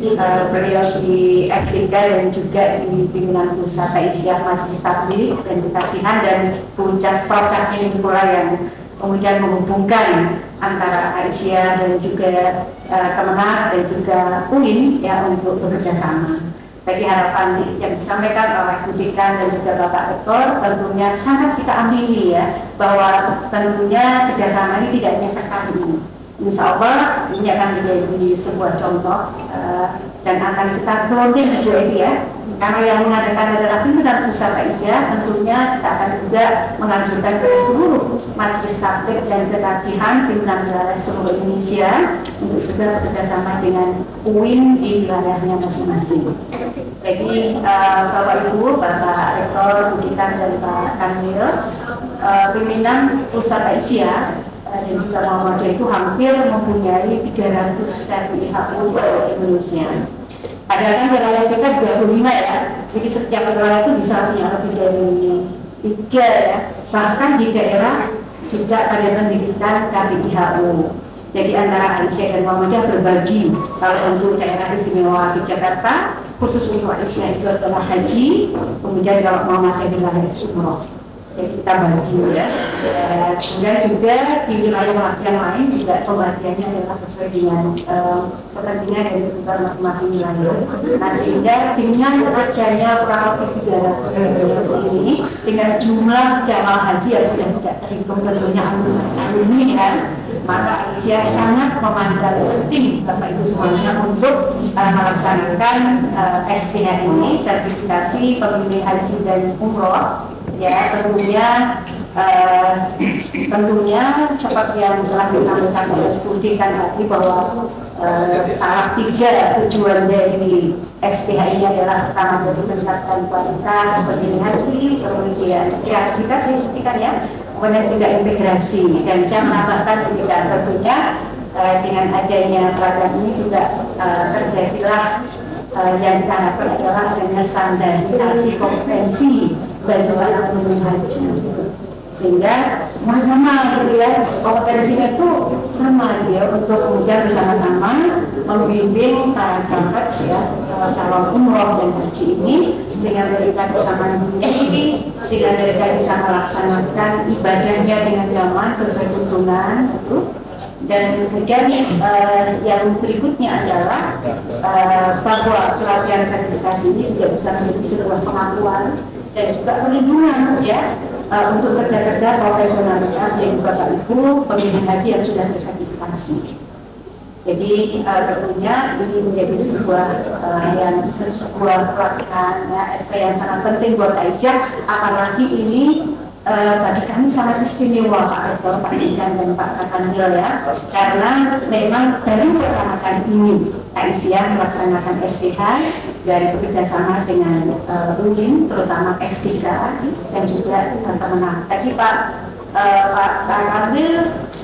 beliau di FDK dan juga di pimpinan pusat Aisyah Majelis Tablik dan Kajian, dan Bu Prof. Tasmini pula yang kemudian menghubungkan antara Aisyah dan juga Kemenag dan juga UIN ya untuk bekerja sama. Jadi harapan yang disampaikan oleh Bu Dekan dan juga Bapak Rektor tentunya sangat kita amini ya, bahwa tentunya kerjasama ini tidak hanya sekali. Insya Allah ini akan menjadi sebuah contoh dan akan kita closing Bu Evi ya. Karena yang mengadakan adalah pimpinan pusat Aisyah, tentunya kita akan juga mengajukan ke seluruh majelis tablik dan kekajian pimpinan wilayah seluruh Indonesia untuk juga bekerjasama dengan UIN di wilayahnya masing-masing. Jadi Bapak Ibu, Bapak Rektor, Bu Dekan dan Pak Kanwil, pimpinan pusat Aisyah dan juga Muhammadiyah itu hampir mempunyai 300 KPIHU di Indonesia. Padahal kan wilayah kita 25 ya, jadi setiap wilayah itu bisa punya lebih dari 3 ya. Bahkan di daerah juga ada pendidikan KPIHU. Jadi antara Aisyah dan Muhammadiyah berbagi. Kalau untuk daerah istimewa Yogyakarta, khusus untuk Aisyah itu adalah haji, kemudian kalau Muhammadiyah adalah umroh. Jadi kita bagi ya. Kemudian juga di wilayah yang lain juga pembagiannya adalah sesuai dengan kepentingan dan kebutuhan masing-masing wilayah. Nah sehingga dengan adanya kurang lebih 300 ini dengan jumlah jamaah haji yang sudah tidak terhitung tentunya alumni ya, maka Aisyah sangat memandang penting Bapak Ibu semuanya untuk melaksanakan SPH ini, sertifikasi pembimbing haji dan umroh. Ya tentunya seperti yang telah disampaikan oleh Bu Dekan tadi bahwa salah 3 tujuan dari SPH ini adalah pertama dari meningkatkan kualitas pembimbing haji, kemudian kreativitas ya, kemudian juga integrasi, dan saya menambahkan juga tentunya dengan adanya program ini sudah terjadilah yang diharapkan adalah adanya standarisasi kompetensi bagi para pembimbing haji, sehingga sama-sama gitu ya, kompetensinya itu sama dia untuk kemudian bersama-sama membimbing para calon ya, calon umroh dan haji ini, sehingga mereka bisa mandiri, sehingga mereka bisa melaksanakan ibadahnya dengan nyaman sesuai tuntunan itu. Dan kemudian yang berikutnya adalah bahwa pelatihan sertifikasi ini juga bisa menjadi sebuah pengakuan dan juga perlindungan ya untuk kerja-kerja profesionalitas yang Bapak Ibu pembimbing haji yang sudah bersertifikasi. Jadi tentunya ini menjadi sebuah pelatihan ya, SP yang sangat penting buat Aisyah, apalagi ini bagi kami sangat istimewa Pak Rektor, Pak Dekan dan Pak Kanwil ya, karena memang baru pertama kali ini Aisyah melaksanakan SPH dan bekerjasama dengan UIN, terutama FDK dan juga Kemenag. Tadi Pak Kanwil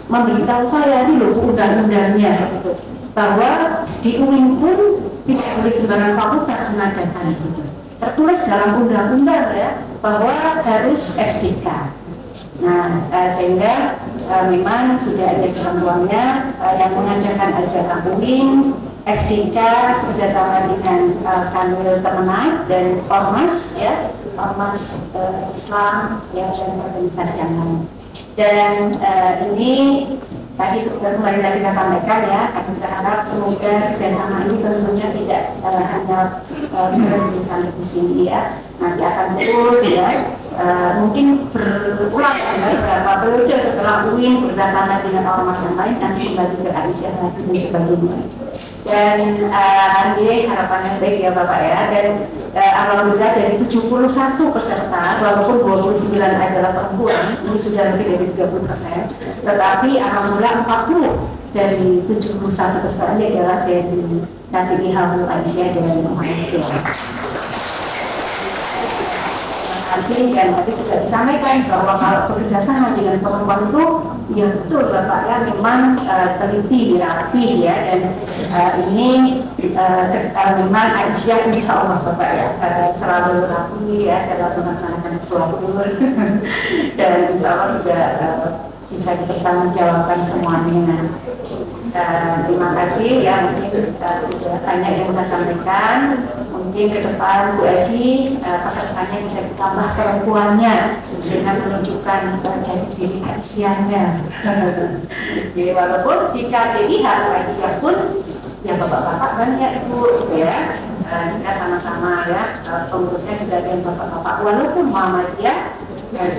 memberitahu saya ini loh undang-undangnya gitu, bahwa di UIN pun tidak boleh sembarang fakultas mengadakan gitu. Tertulis dalam undang-undang ya bahwa harus FDK. Nah, sehingga memang sudah ada ketentuannya yang mengadakan adalah UIN, FDK bekerjasama dengan Kanwil Kemenag dan Ormas ya, Ormas Islam ya, dan organisasi yang lain. Dan ini Tadi kembali lagi kita sampaikan ya, kami berharap semoga kerjasama ini tentunya tidak hanya berhenti sampai di sini ya, nanti akan terus ya, mungkin berulang ya, beberapa periode setelah UIN bekerjasama dengan ormas yang lain, nanti kembali ke Aisyah lagi dan sebagainya. Dan harapannya baik ya Bapak ya, dan alhamdulillah dari 71 peserta, walaupun 29 adalah perempuan, ini sudah lebih dari 30%, tetapi alhamdulillah 40 dari 71 peserta ini adalah dari KTI Hamil Aisyah dan Muhammadiyah. Dan tadi juga disampaikan bahwa kalau bekerjasama dengan perempuan itu ya betul Bapak ya, memang teliti, rapih ya, dan ini memang Aisyah insya Allah Bapak ya selalu rapi ya dalam melaksanakan suatu dan insya Allah juga bisa dipertanggungjawabkan semuanya. Terima kasih ya, mungkin banyak yang saya sampaikan. Mungkin ke depan Bu Evi pesertanya bisa ditambah perempuannya dengan menunjukkan jati diri Aisyahnya. Jadi walaupun di KPI Aisyah pun ya bapak-bapak banyak Bu ya, kita sama-sama ya, pengurusnya sudah ada yang bapak-bapak walaupun Muhammadiyah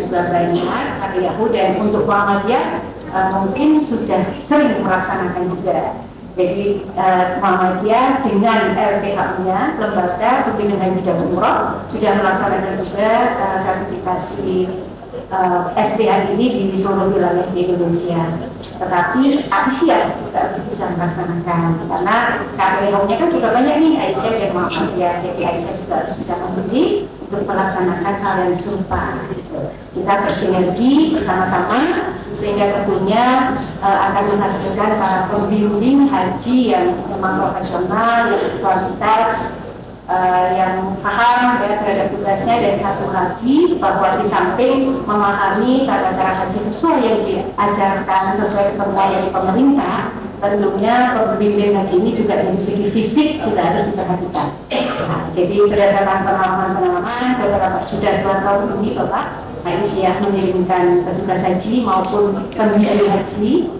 juga banyak KPI dan untuk Muhammadiyah mungkin sudah sering melaksanakan juga. Jadi Muhammadiyah dengan LPH-nya, Lembaga Pembinaan Haji dan Umroh, sudah melaksanakan juga sertifikasi SPH ini di seluruh wilayah di Indonesia. Tetapi Aisyah juga harus bisa melaksanakan karena KPH-nya kan sudah banyak nih, Aisyah dan Muhammadiyah. Jadi Aisyah juga harus bisa membeli untuk melaksanakan hal yang serupa. Kita bersinergi bersama-sama sehingga tentunya akan menghasilkan para pembimbing haji yang memang profesional, yang berkualitas, yang paham ya terhadap tugasnya. Dan satu lagi bahwa di samping memahami tata cara haji sesuai yang diajarkan sesuai ketentuan dari pemerintah, tentunya pembimbing haji ini juga dari segi fisik juga harus diperhatikan. Nah, jadi berdasarkan pengalaman beberapa sudah 2 tahun ini Bapak Aisyah mengirimkan petugas haji maupun pembimbing haji,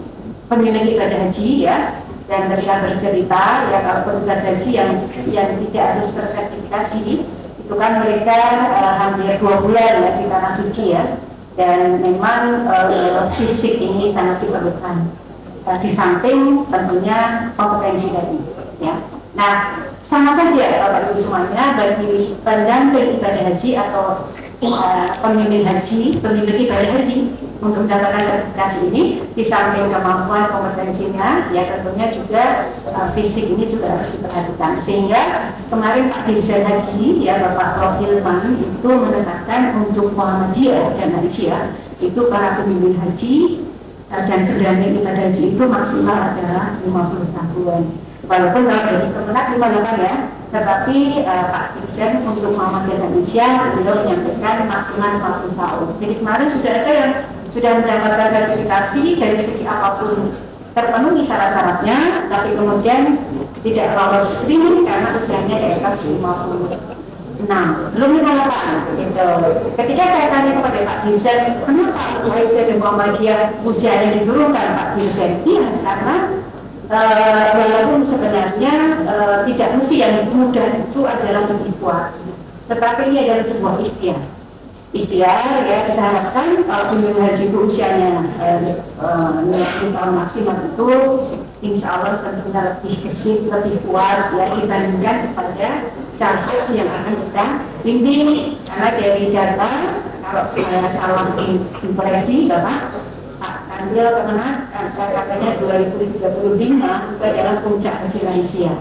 pembimbing ibadah haji ya, dan mereka bercerita ya kalau petugas haji yang tidak harus bersertifikasi itu kan mereka hampir 2 bulan ya di tanah suci ya, dan memang fisik ini sangat diperlukan. Di samping tentunya kompetensi tadi ya. Nah, sama saja Bapak Ibu semuanya, bagi pendamping ibadah haji atau pembimbing haji, pembimbing ibadah haji untuk mendapatkan sertifikasi ini, di samping kemampuan kompetensinya, ya tentunya juga fisik ini juga harus diperhatikan. Sehingga kemarin Pak Dirjen Haji, ya Bapak Prof. Hilman itu menetapkan untuk Muhammadiyah dan Aisyah itu para pembimbing haji dan pendamping ibadah haji itu maksimal adalah 50 tahun. Walaupun kalau dari Kemenag 58 ya, tetapi Pak Dirjen untuk Muhammadiyah dan Aisyah beliau menyampaikan maksimal 50 tahun. Jadi kemarin sudah ada yang sudah mendapatkan sertifikasi dari segi apapun terpenuhi syarat-syaratnya, tapi kemudian tidak lolos screening karena usianya di atas 56, belum 58 gitu. Ketika saya tanya kepada Pak Dirjen, kenapa Aisyah dan Muhammadiyah usianya diturunkan Pak Dirjen? Iya, karena walaupun sebenarnya tidak mesti yang muda itu adalah lebih kuat, tetapi ini adalah sebuah ikhtiar ya. Kita harapkan kalau pembimbing haji itu usianya 50 tahun maksimal itu insya Allah tentunya lebih gesit, lebih kuat ya dibandingkan kepada calon haji yang akan kita bimbing. Karena dari data kalau saya salah impresi Bapak Kandil Kemenag katanya 2035 itu adalah puncak haji lansia.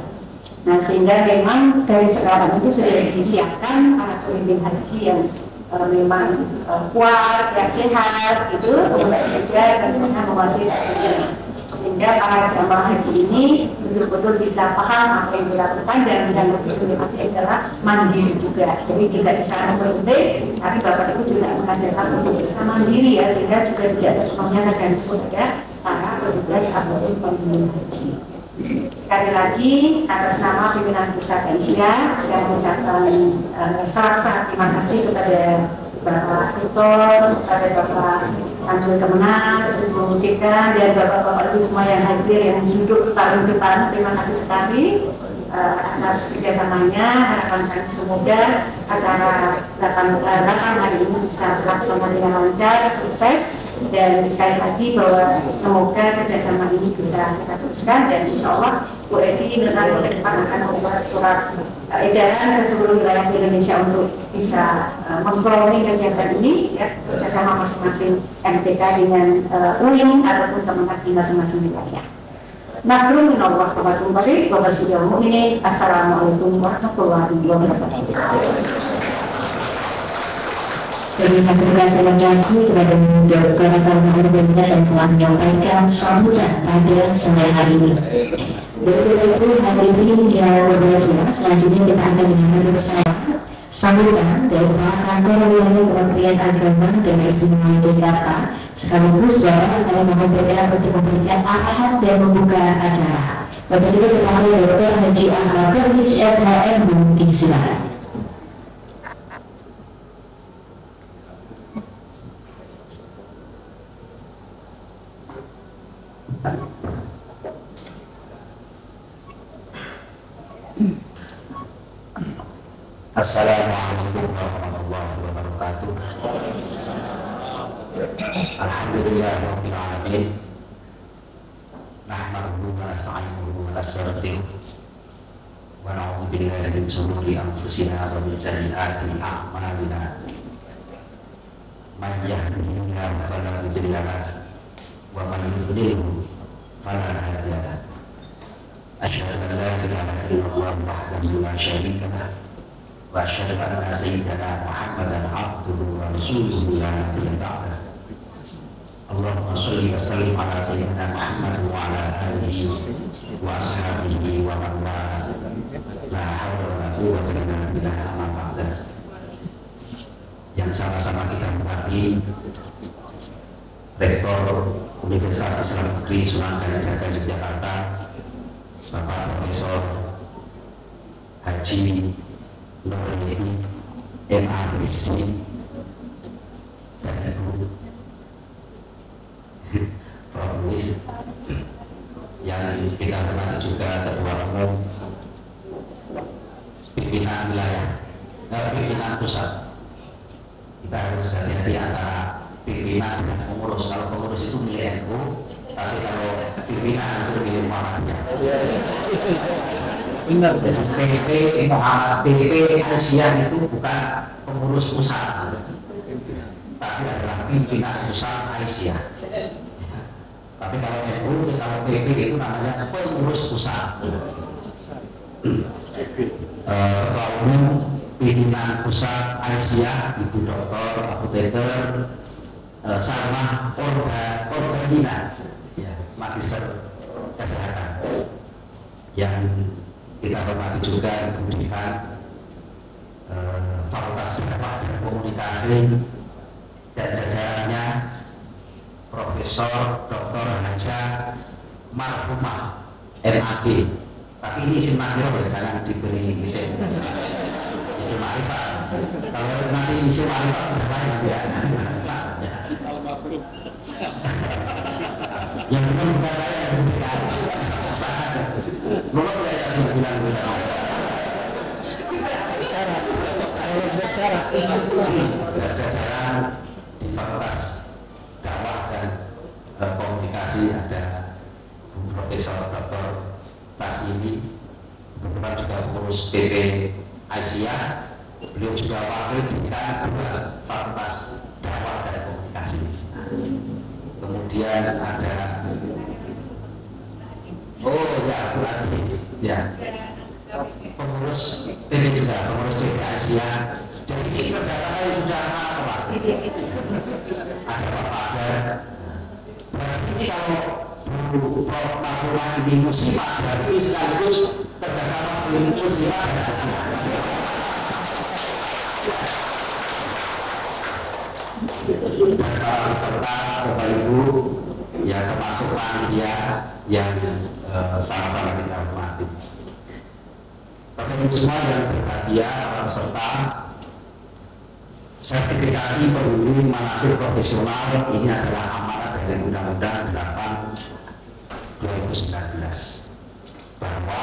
Nah sehingga memang dari sekarang itu sudah disiapkan para pembimbing haji yang memang kuat, ya sehat gitu, kemudian juga tentunya menguasai tekniknya, sehingga para jamaah haji ini betul-betul bisa paham apa yang dilakukan dan yang lebih adalah mandiri juga. Jadi tidak di sana berhenti, tapi Bapak Ibu juga mengajarkan untuk bisa mandiri ya, sehingga juga tidak sepenuhnya tergantung pada para petugas atau pembimbing haji. Sekali lagi atas nama pimpinan pusat Aisyah, saya mengucapkan sangat terima kasih kepada Bapak Tutor, ada Bapak Anjil Kemenang, Ibu Tika, dan Bapak-Bapak itu semua yang hadir, yang duduk paling depan. Terima kasih sekali atas kerjasamanya. Harapan kami semoga acara 8 hari ini bisa terlaksana dengan lancar, sukses, dan sekali lagi bahwa semoga kerjasama ini bisa kita teruskan, dan insya Allah Bu Edi nanti ke depan akan membuat surat edaran ke seluruh wilayah di Indonesia untuk bisa memperoleh kegiatan ini, ya, kerjasama masing-masing MTK dengan UIN ataupun teman-teman di masing-masing wilayah. Nasrul minallah wa barakatuh wa basyiril mu'minin. Assalamualaikum warahmatullahi wabarakatuh.
Terima kasih kepada Dr. Salman Al-Bania dan telah menyampaikan sambutan pada sore hari ini. Bapak-Ibu hadirin yang berbahagia, selanjutnya kita akan dengar bersama sambutan dari Kepala Kantor Wilayah Kementerian Agama dan Istimewa Jakarta, sekaligus juga akan menyampaikan untuk memberikan arahan dan membuka acara. Bapak-Ibu Kepala Dr. Haji Ahmad Perwij SHM Bunti, silakan.
Assalamualaikum warahmatullahi wabarakatuh. Alhamdulillahirabbil alamin. Nahmaduhu wa nasta'inuhu wa nastaghfiruh. Wa na'udzu billahi min shururi anfusina wa min sayyiati a'malina. Man yahdihillahu fala mudilla lahu wa man yudlil fala hadiya lahu. Asyhadu an la ilaha illallah wahdahu la syarika lahu wa asyhadu anna sayyidana Muhammadan abduhu wa rasuluhu la nabiyya ba'dahu. Allahumma sholli wa sallim ala sayyidina Muhammad wa ala alihi wa ashabihi wa man wala. La haula wa la quwwata illa billah amma ba'da. Yang sama-sama kita hormati Rektor Universitas Islam Negeri Sunan Kalijaga Yogyakarta, Bapak Profesor Haji Nurhadi MAPC, dan Ibu Prof. Luis, yang kita hormati juga Ketua Umum pimpinan wilayah, pimpinan pusat. Kita harus hati-hati antara pimpinan dan pengurus. Kalau pengurus itu milik NU, tapi kalau pimpinan itu milik Muhammadiyah. Ingat, PP Muhammad, PP Asia itu bukan pengurus pusat, tapi adalah pimpinan pusat Asia. Tapi kalau NU, kalau PP itu namanya pengurus pusat. Ketua Umum pimpinan pusat Asia, Ibu Dr. Abu Teter Salma Ordina, ya, Magister Kesehatan, yang kita hormati juga pendidikan Fakultas Dakwah dan Komunikasi dan jajarannya Profesor Dr. Haja Marhumah MAG. Tapi ini isim makro ya, jangan diberi isim ma'rifat. Kalau nanti isim ma'rifat berapa nanti ya? Yang benar bukan saya yang memberikan. Lolos saya yang bilang bersyarat jajaran di Fakultas Dakwah dan Komunikasi ada Profesor Dr. Tasimi, kebetulan juga pengurus PP Asia. Beliau juga wakil dekan Fakultas Dakwah dan Komunikasi. Kemudian ada ya, pengurus PP juga, pengurus PP Asia. Jadi ini kerjasama yang sudah lama. Ada Pak Fajar. Berarti ini kalau Prof. Mahfumah ini muslimah, berarti sekaligus kerjasama seluruh muslimah dan Asia. Dan serta Bapak Ibu yang termasuk panitia yang sama-sama kita hormati. Bapak Ibu semua yang berbahagia, para peserta, sertifikasi pembimbing manasik profesional ini adalah amanat dari Undang-Undang 8/2019 bahwa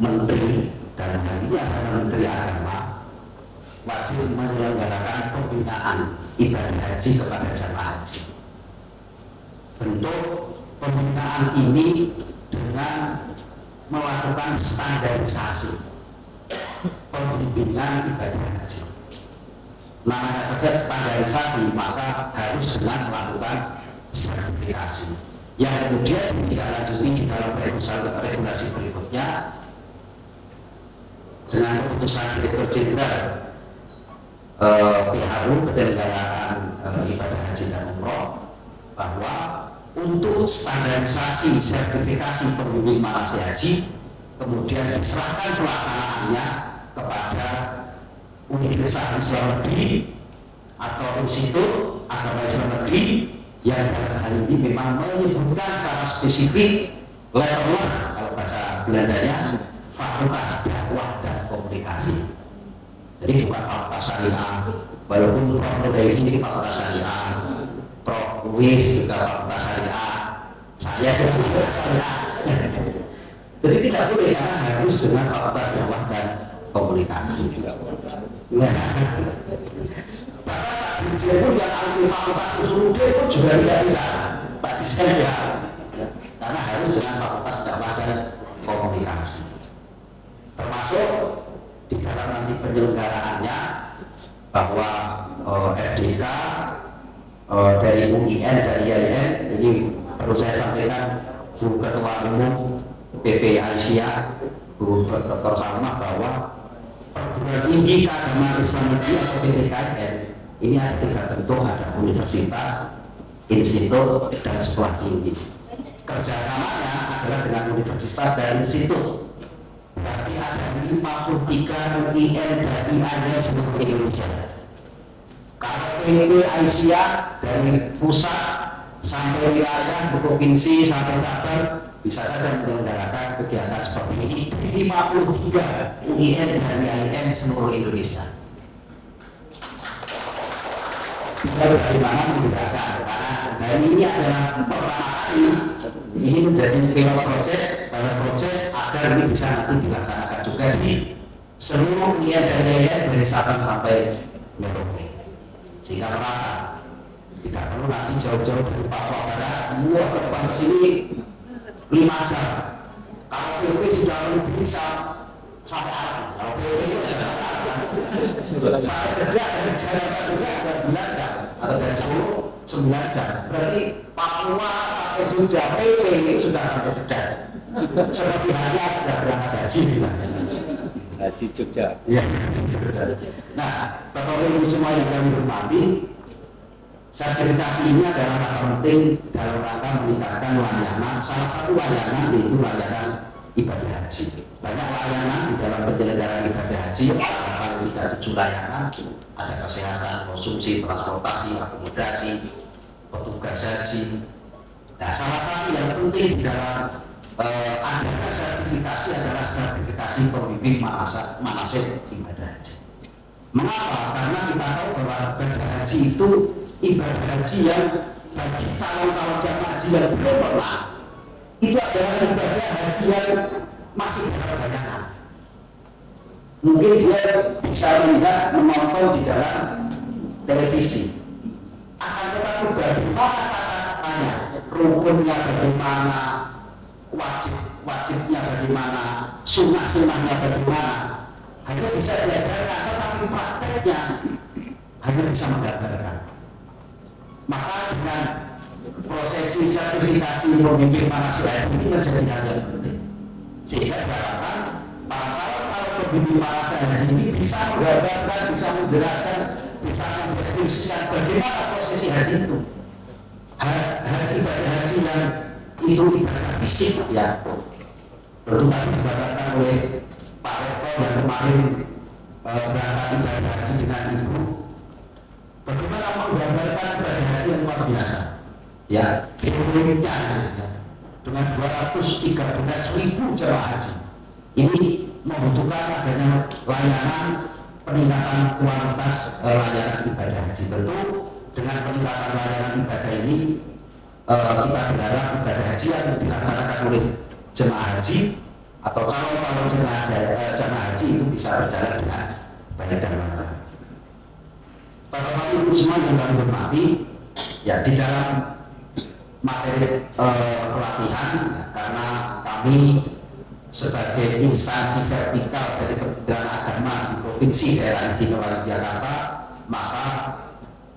Menteri dan ini adalah Menteri Agama wajib menyelenggarakan pembinaan ibadah haji kepada jamaah haji. Bentuk pembinaan ini dengan melakukan standarisasi pembimbingan ibadah haji. Namanya saja standarisasi, maka harus dengan melakukan sertifikasi yang kemudian ditindaklanjuti di dalam regulasi berikutnya dengan keputusan Direktur Jenderal PHU penyelenggaraan ibadah haji dan umroh bahwa untuk standarisasi sertifikasi pembimbing manasik haji kemudian diserahkan pelaksanaannya kepada Universitas Islam Negeri atau Institut Agama Islam Negeri yang dalam hal ini memang menyebutkan secara spesifik letter kalau bahasa Belandanya Fakultas Dakwah dan Komunikasi. Jadi bukan Fakultas Syariah, walaupun Prof. Nurdin ini Fakultas Syariah, Prof. Wis juga Fakultas Syariah, saya juga Fakultas Syariah. Jadi tidak boleh karena harus dengan Fakultas Dakwah dan Komunikasi. Bahkan Pak Dirjen pun yang alumni Fakultas Usuluddin pun juga tidak bisa, Pak Dirjen ya, karena harus dengan Fakultas Dakwah dan Komunikasi. Termasuk di dalam nanti penyelenggaraannya bahwa FDK dari UIN, dari IAIN, ini perlu saya sampaikan Bu Ketua Umum PP Aisyah, Bu Dr. Salmah bahwa perguruan tinggi keagamaan Islam Negeri atau PTKIN ini ada 3 bentuk, ada universitas, institut, dan sekolah tinggi. Kerjasamanya adalah dengan universitas dan institut. Berarti ada 53 UIN dan IAIN seluruh Indonesia. Kalau PP Aisyah dari pusat sampai wilayah, provinsi sampai cabang bisa saja menyelenggarakan kegiatan seperti ini di 53 UIN dan IAIN seluruh Indonesia. Lalu bagaimana menggunakan? Karena hari ini adalah pertama kali ini menjadi pilot project agar ini bisa nanti dilaksanakan juga di seluruh UIN dan IAIN dari Sabang sampai Merauke, sehingga merata. Tidak perlu nanti jauh-jauh dari Papua Barat, ke depan ke sini 5 jam. Kalau PP sudah lebih bisa sampai Arab. Kalau PP sampai Jeddah dari Jakarta juga ada 9 jam atau dari Solo 9 jam. Berarti Papua sampai Jogja PP itu sudah sampai Jeddah. Seperti hanya sudah berangkat haji
Haji Jogja.
Ya. Nah, Bapak Ibu semua yang kami hormati, sertifikasi ini adalah penting dalam rangka meningkatkan layanan. Salah satu layanan yaitu layanan ibadah haji. Banyak layanan di dalam penyelenggaraan ibadah haji, paling tidak 7 layanan. Ada kesehatan, konsumsi, transportasi, akomodasi, petugas haji. Nah, salah satu yang penting di dalam adanya sertifikasi adalah sertifikasi pembimbing manasik ibadah haji. Mengapa? Karena kita tahu bahwa ibadah haji itu ibadah haji yang bagi calon-calon jamaah haji yang belum pernah, itu adalah ibadah haji yang masih dalam bayangan. Mungkin dia bisa melihat, menonton di dalam televisi. Akan tetapi bagaimana kata-katanya, rukunnya bagaimana, wajibnya bagaimana, sunnah-sunnahnya bagaimana, hanya bisa diajarkan, tetapi prakteknya hanya bisa menggambarkan. Maka dengan prosesi sertifikasi pembimbing manasik haji ini menjadi hal yang penting, sehingga diharapkan para pembimbing manasik haji ini bisa menggambarkan, bisa menjelaskan, bisa mendeskripsikan bagaimana prosesi haji itu. Ibadah haji yang itu ibadah fisik ya, tentu tadi digambarkan oleh Pak Rektor yang kemarin berangkat ibadah haji dengan ibu. Bagaimana menggambarkan ibadah haji yang luar biasa ya, Indonesia dengan 213.000 jemaah haji ini membutuhkan adanya layanan peningkatan kualitas layanan ibadah haji. Tentu dengan peningkatan layanan ibadah ini kita berharap ibadah haji yang dilaksanakan oleh jemaah haji atau calon jemaah haji itu bisa berjalan dengan baik dan lancar. Bapak Ibu semua yang kami hormati, ya di dalam materi pelatihan, karena kami sebagai instansi vertikal dari Kementerian Agama di Provinsi Daerah Istimewa Yogyakarta, maka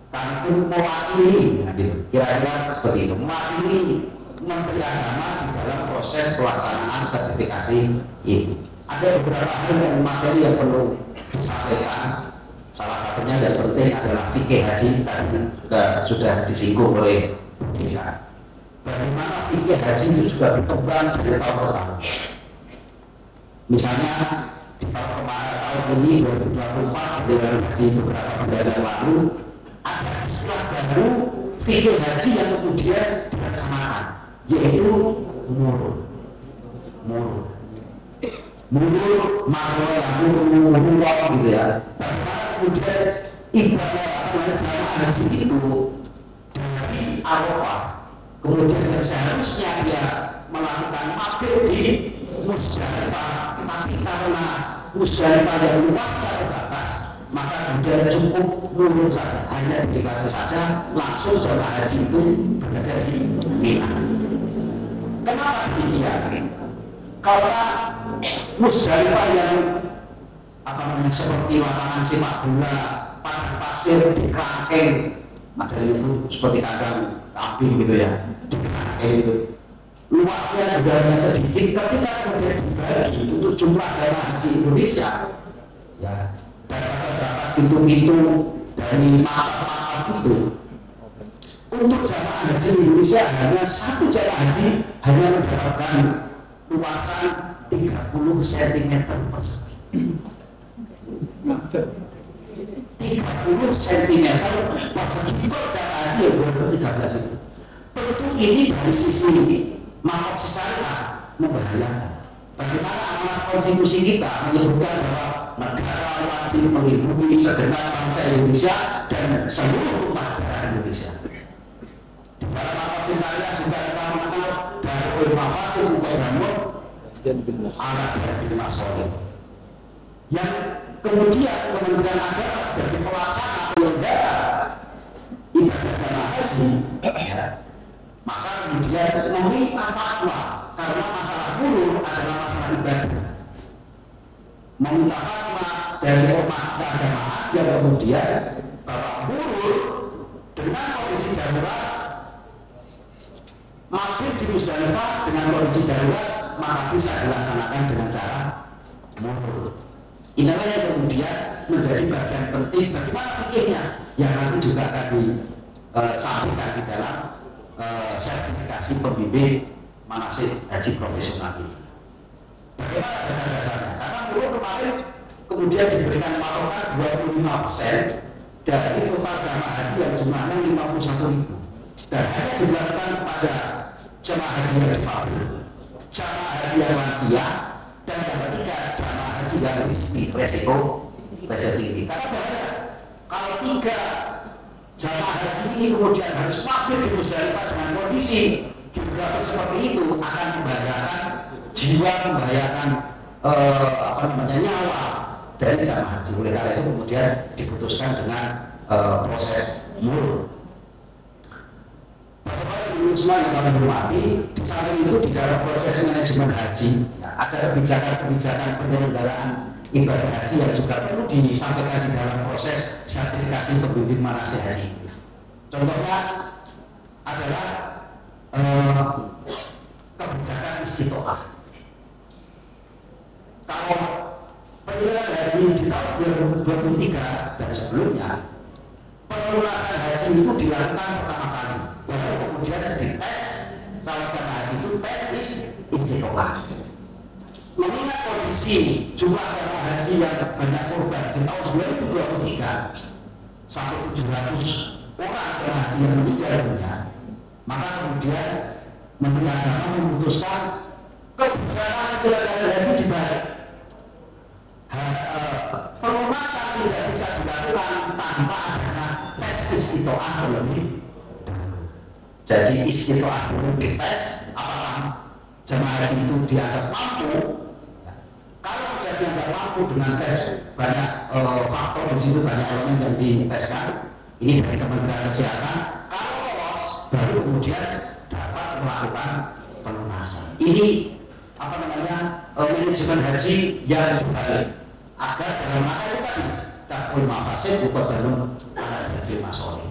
kami pun mewakili, kira-kira seperti itu, mewakili Menteri Agama di dalam proses pelaksanaan sertifikasi ini. Ada beberapa hal yang materi yang perlu disampaikan. Salah satunya yang penting adalah fikih haji, tadi sudah disinggung oleh Bunda. Bagaimana fikih haji itu juga berkembang dari tahun ke tahun. Misalnya di tahun ini 2024 dengan haji beberapa bulan yang lalu ada istilah baru fikih haji yang kemudian dilaksanakan, yaitu murur, gitu ya. Kemudian ibadah jamaah haji itu dari Arafah, kemudian seharusnya dia melakukan mabit di Musdalifah, tapi karena Musdalifah yang luasnya terbatas, maka kemudian cukup murur saja, hanya dikatakan saja langsung jamaah haji itu berada di Mina. Kenapa demikian? Karena Musdalifah yang seperti lapangan sepak bola, padang pasir di kerangkeng, ada itu seperti kandang kambing gitu ya, di kerangkeng itu. Luasnya juga hanya sedikit, ketika kemudian dibagi untuk jumlah jamaah haji Indonesia, ya, dan terdapat pintu-pintu dari makam-makam itu, untuk jamaah haji Indonesia hanya satu jamaah haji hanya mendapatkan luasan 30 cm persegi. 30 cm persegi per jamaah haji yang 2013 itu. Tentu ini dari sisi makhluk syariah membahayakan. Bagaimana amanat konstitusi kita menyebutkan bahwa negara wajib melindungi segenap bangsa Indonesia dan seluruh umat negara Indonesia. Di dalam makhluk syariah juga kita mengenal dari mafasid mukadamah alat dari masyarakat. Yang kemudian Kementerian Agama sebagai pelaksana penyelenggara ibadah jamaah haji, maka kemudian meminta fatwa karena masalah murur adalah masalah ibadah. Meminta fatwa dari umat keagamaan yang kemudian bahwa murur dengan kondisi darurat, mabit di Musdalifah dengan kondisi darurat, maka bisa dilaksanakan dengan cara murur. Inilah yang kemudian menjadi bagian penting bagaimana fikihnya yang nanti juga akan disampaikan di dalam sertifikasi pembimbing manasik haji profesional ini. Bagaimana dasar-dasarnya? Karena murur kemarin kemudian diberikan patokan 25% dari total jamaah haji yang jumlahnya 51.000, dan hanya dilakukan pada jamaah haji yang difabel, jamaah haji yang lansia, dan yang ketiga jamaah haji yang resiko tinggi. Karena bahaya kalau 3 jamaah haji ini kemudian harus mabit di Musdalifah dengan kondisi geografis seperti itu, akan membahayakan jiwa, membahayakan nyawa dari jamaah haji. Oleh karena itu kemudian diputuskan dengan proses murur. Bapak Ibu semua yang kami hormati, di samping itu di dalam proses manajemen haji ada kebijakan-kebijakan penyelenggaraan ibadah haji yang juga perlu disampaikan di dalam proses sertifikasi pembimbing manasik haji. Contohnya adalah kebijakan istiqomah. Kalau penyelenggaraan haji di tahun 2023 dan sebelumnya, pelunasan haji itu dilakukan pertama kali, baru kemudian dites calon jamaah haji itu tes istiqomah. Mengingat kondisi jumlah jamaah haji yang banyak korban di tahun 2023 sampai 700 orang jamaah haji yang meninggal dunia, maka kemudian Menteri Agama memutuskan kebijakan penyelenggaraan haji dibalik. Pelunasan bisa dilakukan tanpa adanya tes istitoah terlebih. Jadi istitoah dulu dites apakah jemaah haji itu dianggap mampu. Kalau dia dianggap mampu dengan tes banyak faktor di situ, banyak elemen yang diteskan. Ini dari Kementerian Kesehatan. Kalau lolos, baru kemudian dapat melakukan pelunasan. Ini apa namanya manajemen haji yang dibalik agar dalam rangka itu tadi takul mafasid bukan dalam jadi masalah.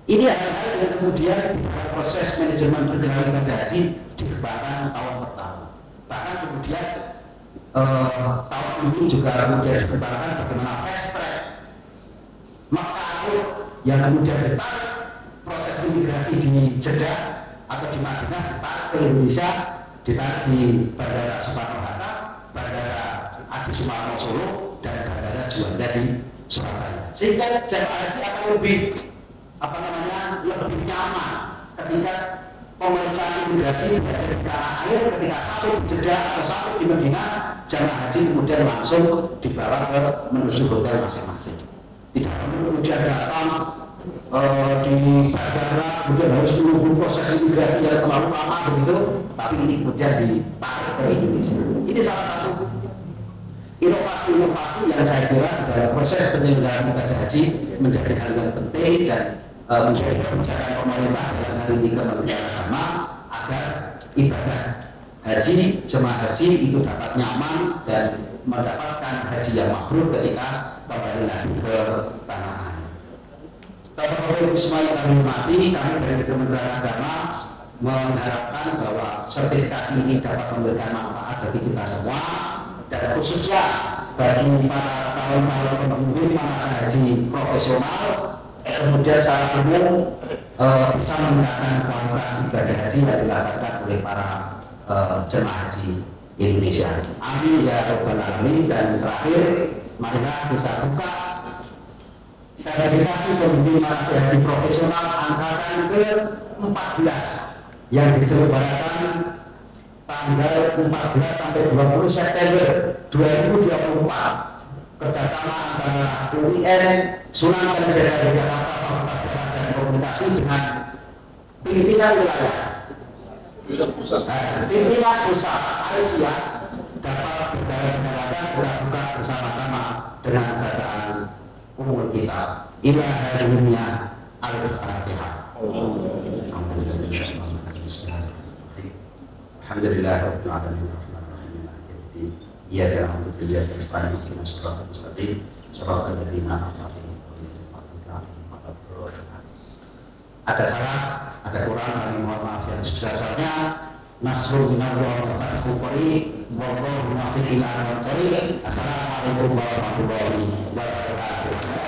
Ini hal-hal yang kemudian dalam proses manajemen perjalanan haji dikembangkan tahun per tahun. Bahkan kemudian tahun ini juga kemudian dikembangkan bagaimana fast track Mekah yang kemudian ditarik proses imigrasi di Jeddah atau di Madinah, ditarik ke Indonesia, ditarik di Bandara Soekarno-Hatta, Bandara Adi Sumarmo Solo, dan Bandara Juanda di Surabaya. Sehingga jemaah haji akan lebih lebih nyaman ketika pemeriksaan imigrasi berada di tanah air, ketika sampai di Jeddah atau sampai di Madinah, jemaah haji kemudian langsung dibawa ke menuju hotel masing-masing. Tidak perlu kemudian datang di bandara kemudian harus menunggu proses imigrasi yang terlalu lama begitu, tapi ini kemudian ditarik ke Indonesia. Ini salah satu inovasi-inovasi yang saya kira dalam proses penyelenggaraan ibadah haji menjadi hal yang penting dan menjadi kebijakan pemerintah dalam hal ini Kementerian Agama agar ibadah haji, jemaah haji itu dapat nyaman dan mendapatkan haji yang mabrur ketika kembali lagi ke tanah air. Bapak-bapak semua yang kami hormati, kami dari Kementerian Agama mengharapkan bahwa sertifikasi ini dapat memberikan manfaat bagi kita semua dan khususnya bagi para calon-calon pemimpin masa haji profesional, kemudian secara umum bisa meningkatkan kualitas ibadah haji yang dilaksanakan oleh para jemaah haji Indonesia. Amin ya rabbal alamin. Dan terakhir, marilah kita buka sertifikasi pemimpin masa haji profesional angkatan ke-14 yang diselenggarakan tanggal 14 sampai 20 September 2024 kerjasama antara UIN, Sunan Kalijaga Yogyakarta, Fakultas Dakwah dan Komunikasi dengan pimpinan wilayah pimpinan pusat Asia dapat berjalan buka bersama-sama dengan bacaan umur kita. Ila hadhihi al-Fatihah. Alhamdulillahirabbil alamin. Iyyaka na'budu wa iyyaka nasta'in. Ihdinas siratal mustaqim. Shiratal ladzina an'amta 'alaihim. Ada salah, ada kurang, kami mohon maaf yang sebesar-besarnya. Nasrul minallah wa fathu qarib. Wallahu muwaffiq ila aqwamit thoriq. Assalamualaikum warahmatullahi wabarakatuh.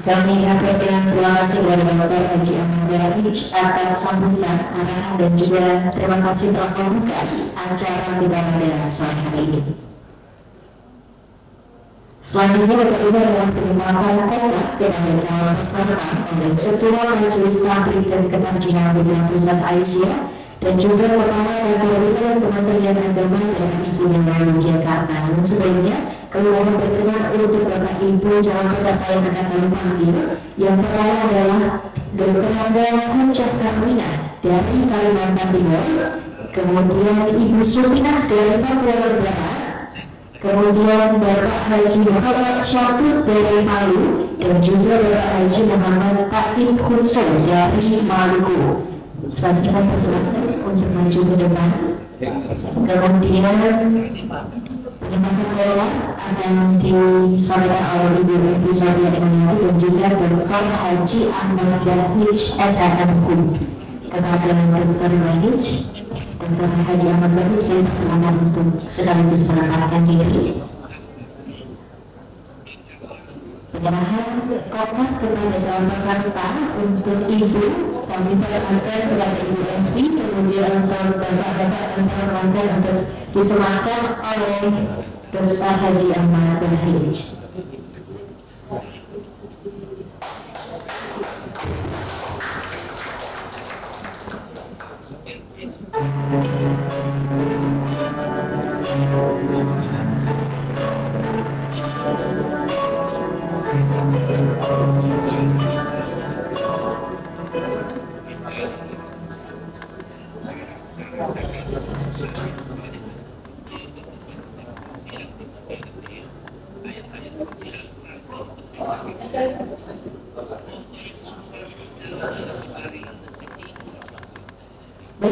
Kami menyampaikan terima kasih kepada Dr. Haji Ahmad Bahij atas sambutan, arahan dan juga terima kasih telah membuka acara kita pada sore hari ini. Selanjutnya Bapak Ibu adalah penyemprotan kotak kepada calon peserta oleh Ketua Majelis Tahrir dan Ketarjihan Pimpinan Pusat Aisyah dan juga Kepala Kantor Wilayah Kementerian Agama dan Istimewa Yogyakarta. Namun sebelumnya kami mohon berkenan untuk Bapak Ibu calon peserta yang akan kami panggil. Yang pertama adalah Dr. Handayani Hancah Karmina dari Kalimantan Timur, kemudian Ibu Suminah dari Papua Barat, kemudian Bapak Haji Muhammad Syafud dari Palu, dan juga Bapak Haji Muhammad Taib Kunsul dari Maluku. Selanjutnya persilakan untuk maju ke depan. Kemudian penyemprotan kotak akan disampaikan oleh Ibu Evi Sofia Emiati dan juga Dr. Haji Ahmad Bahij SHM kepada Dr. Bahij. Dr. Haji Ahmad Bahij saya persilakan untuk sekaligus menampilkan diri. Penyerahan kotak kepada calon peserta untuk Ibu kami persilakan kepada Ibu Evi, kemudian untuk bapak-bapak dan persilakan untuk diserahkan oleh Dr. Haji Ahmad Bahij. Baik,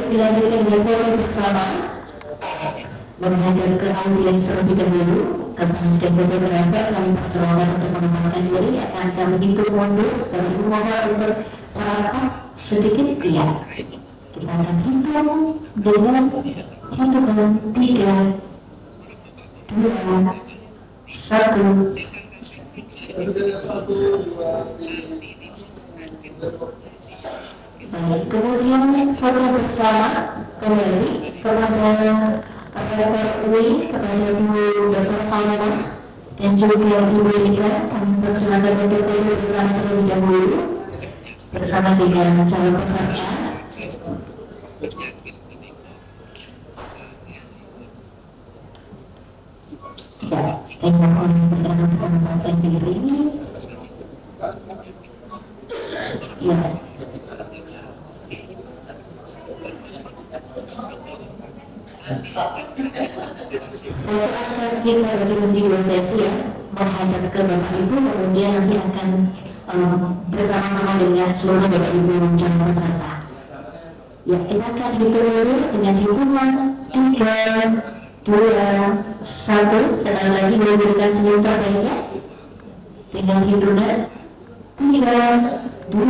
dilanjutkan dengan foto bersama menghadap ke audiens terlebih dahulu. Kepada fotografer kami persilakan untuk menempatkan diri, akan kami hitung mundur. Kami mohon untuk merapat sedikit ya. Kita akan hitung dengan hitungan 3, 2, 1. Baik, kemudian foto bersama kembali kepada Dr. Uwi, kepada Bu Dr. Salma dan juga Ibu Rika. Kami persilakan untuk foto bersama terlebih dahulu bersama dengan calon peserta. Ya, saya mohon untuk menempatkan diri. Ya. Foto akan kita bagi menjadi 2 sesi ya, menghadap ke Bapak Ibu, kemudian nanti akan bersama-sama dengan seluruh Bapak Ibu calon peserta. Ya, kita akan hitung dulu dengan hitungan 3, 2, 1. Sekali lagi memberikan senyum terbaiknya dengan hitungan 3, 2,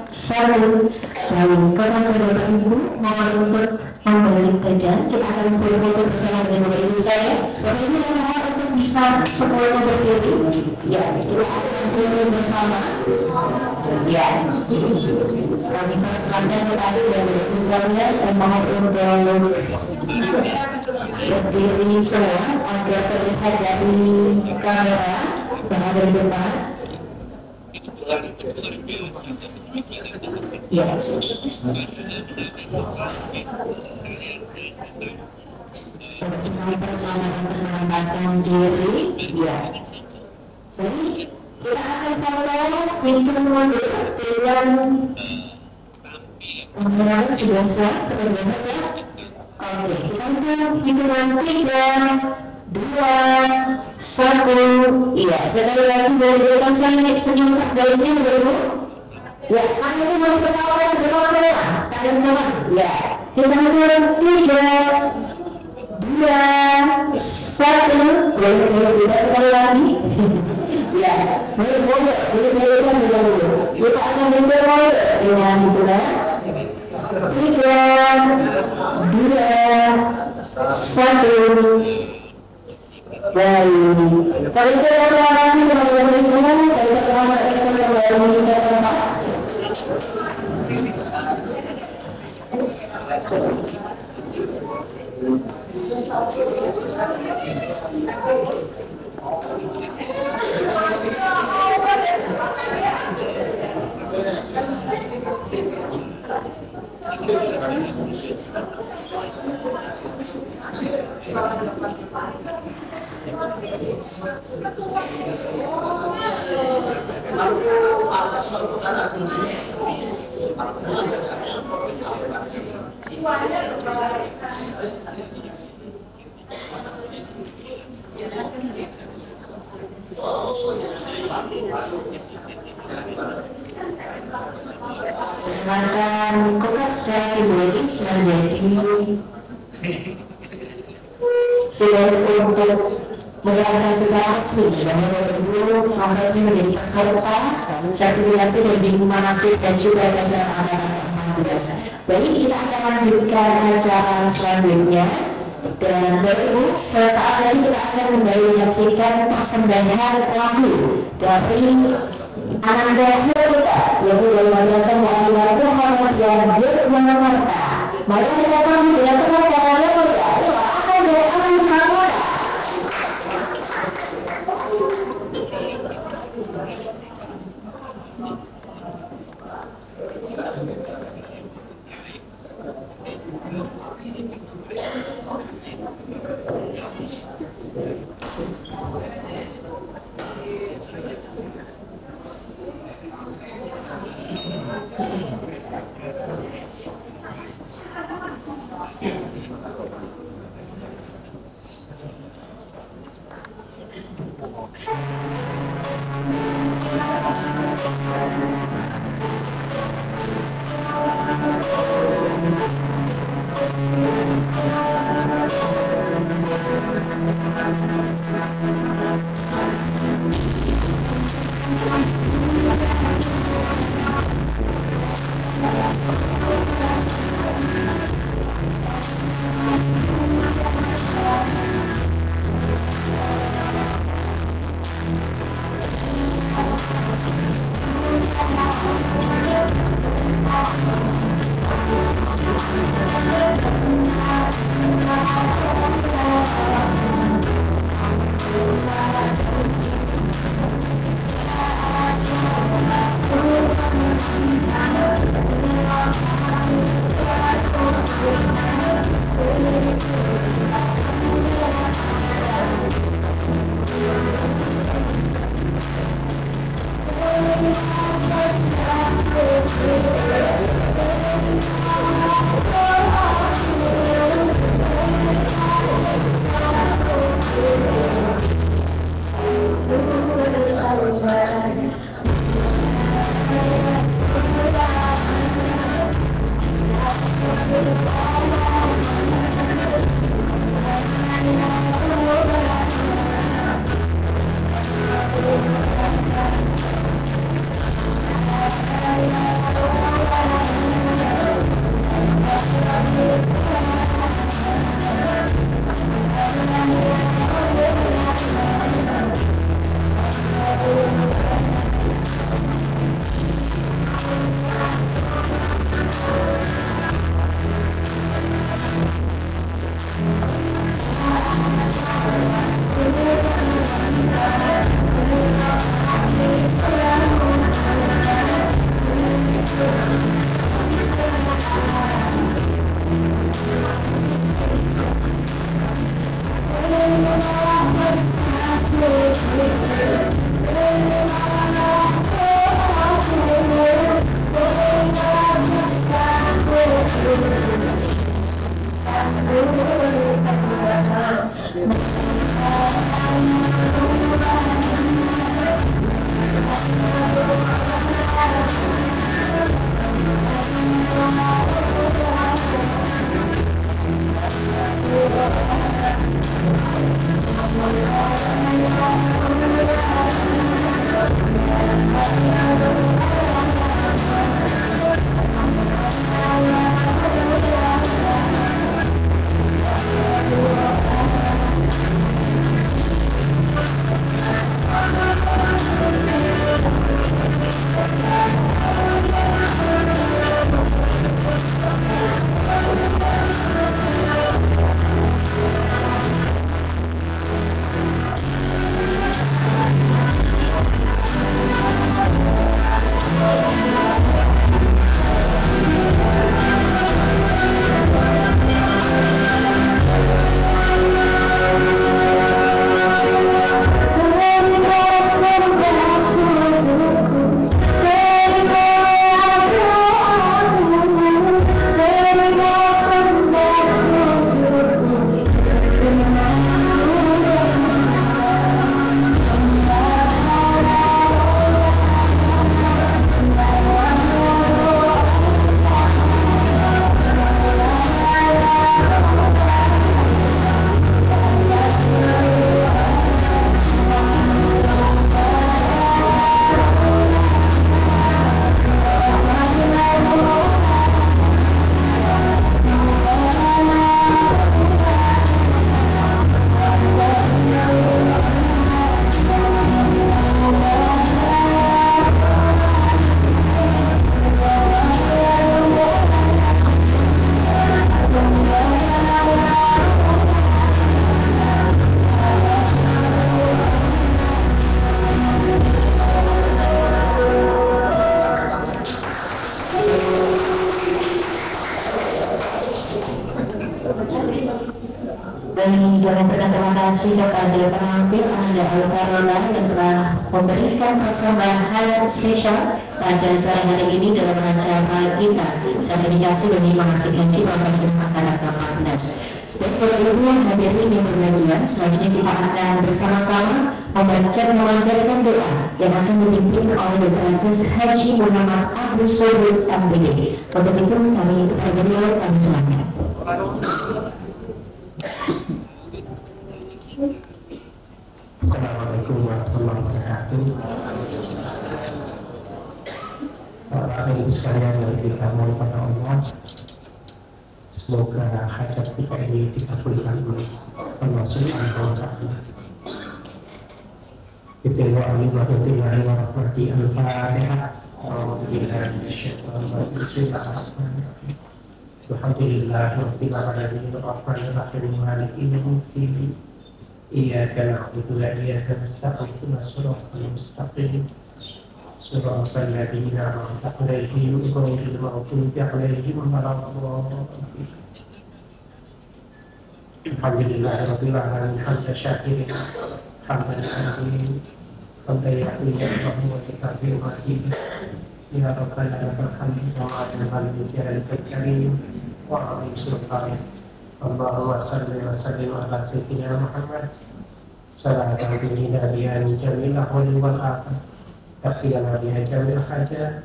1. Lalu kepada Bapak Ibu mohon untuk membalik badan. Kita akan foto bersama dengan Bapak Ibu sekalian. Bapak Ibu mohon untuk bisa semuanya berdiri. Ya, kita akan foto bersama. Ya, kami persilakan kepada Bapak Ibu sekalian dan mohon untuk berdiri semua agar terlihat dari kamera yang ada di depan. Ya. Kami bersama untuk menempatkan diri. Ya. Jadi kita akan foto hitung mundur dengan menggunakan sudah sah, bagaimana sah? Oke, kita akan hitungan 3, 2, 1. Iya, sekali lagi berikan saya senyum terbaiknya dulu. Ya, kami itu mau ketawa ke depan saya. Kalian teman. Ya, kita akan 3, 2, 1. Boleh sekali lagi. Ya, boleh berikan dulu. Kita akan mulai dengan hitungan 3, 2, 1. Baik, kalau itu terima kasih teman-teman semua. Saya selamat datang kembali di tempat. Makan kokak secara simbolis menjadi sudah untuk menjalankan secara resmi bahwa Ibu resmi menjadi peserta sertifikasi dari manasik dan juga acara anak-anak. Baik, kita akan lanjutkan acara selanjutnya dan Ibu sesaat lagi kita akan kembali menyaksikan persembahan lagu dari Ananda Hirota yang dari Madrasah Muhammadiyah Muhammadiyah Yogyakarta. Mari kita sambut dengan tepuk tangan yang meriah. Dan terima kasih kepada penampil Anda Al-Farola yang telah memberikan persembahan spesial pada sore hari ini dalam acara kita sertifikasi bagi mahasiswa Gaji Profesional Angkatan ke-14. Dan Bapak Ibu yang hadirin yang berbahagia, selanjutnya kita akan bersama-sama memanjatkan doa yang akan dipimpin oleh Dr. Haji Muhammad Abu Sohud MPD. Untuk itu kami persilakan kami semuanya.
Assalamualaikum warahmatullahi wabarakatuh. Bapak Ibu sekalian yang dirahmati oleh Allah, semoga hajat kita ini dikabulkan oleh Allah Subhanahu wa Ta'ala. Bismillahirrahmanirrahim. Al-Fatihah. Alhamdulillahirabbil alamin. Ar-Rahmanir Rahim. Maliki yaumiddin. Iyyaka na'budu wa iyyaka nasta'in. Ihdinas siratal mustaqim. Siratal ladzina an'amta 'alaihim ghairil maghdubi 'alaihim waladdallin. Alhamdulillahirabbil alamin. Hamdan syakirin, hamdan syakirin, hamdan yahdihi wa yuhibbu wa yuhibbu. Ya Rabbana lakal hamdu wa ala jalalika karim wa ala sultanik. Allahumma salli wa sallim ala sayyidina Muhammad sallallahu alaihi nabiyan jamilah wal akhir. Taqiyana biha jami'al hajat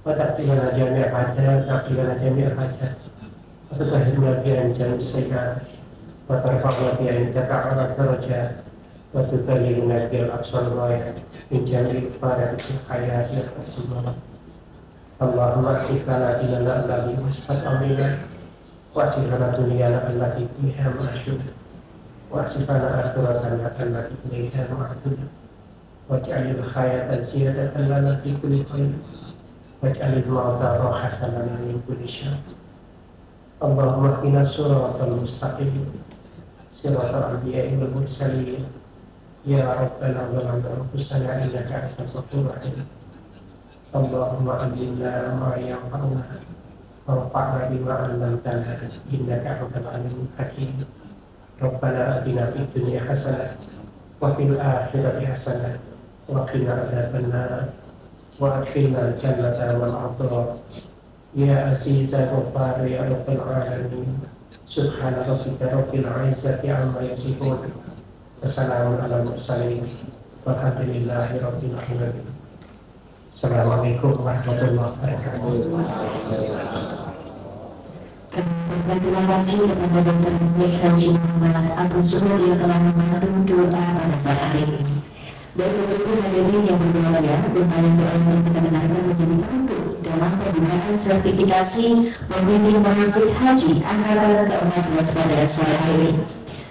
wa taqiyana jami'al hajat, taqiyana jami'al hajat wa tutahhirna biha jami'al sayyi'at wa tarfa'na biha indaka 'ala darajat wa tuballighuna biha al-aqsal ghayat min jami'il faraidil hayat ya Rasulullah. Allahumma aghfir lana alladhi wasfat amrina wa aghfir lana dunyana allati fiha ma'ashur wa aghfir lana akhiratana allati ilayha ma'adun waj'alil hayata ziyadatan lana fi kulli khair waj'alil mauta rahatan lana min kulli syarr. Allahumma ihdina siratal mustaqim siratal anbiya'i wal mursalin. Ya Rabbana zalamna anfusana innaka antal ghafurur rahim. Allahumma allimna ma yanfa'una warfa'na bima 'allamtana innaka antal alimul hakim. Rabbana atina fid dunya hasanah wa fil akhirati hasanah wa qina adzabannar wa adkhilna al-jannata wal abrar. Ya azizal ghaffar ya rabbal alamin. Subhana rabbika rabbil izzati amma yasifun. Wassalamun ala mursalin walhamdulillahi rabbil alamin. Assalamualaikum warahmatullahi wabarakatuh.
Terima kasih kepada Dr. Haji Muhammad Abu Sohud yang telah memandu doa pada saat hari ini. Dan begitu hadirin yang berbahagia, doa yang kita dengarkan menjadi penting dalam pembukaan sertifikasi pembimbing manasik haji angkatan ke-14 pada sore hari ini.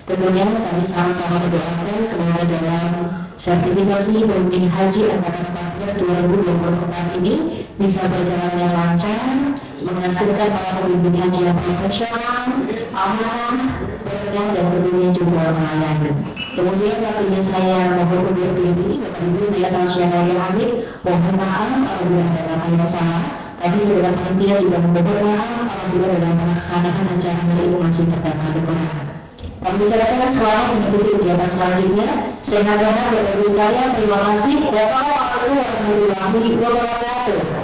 Tentunya kami sama-sama berdoakan semoga dalam sertifikasi pembimbing haji angkatan 14 2024 ini bisa berjalan dengan lancar, menghasilkan para pembimbing haji yang profesional, amanah, berkah, dan tentunya juga melayani. Kemudian waktunya saya mohon undur diri, Bapak Ibu, saya Sasha Hamid, mohon maaf apabila ada kata yang salah. Tadi sebagai panitia juga mohon maaf apabila dalam pelaksanaan acara hari ini masih terdapat kekurangan. Kami ucapkan selamat mengikuti kegiatan selanjutnya. Sehat-sehat Bapak Ibu sekalian, terima kasih. Wassalamualaikum warahmatullahi wabarakatuh.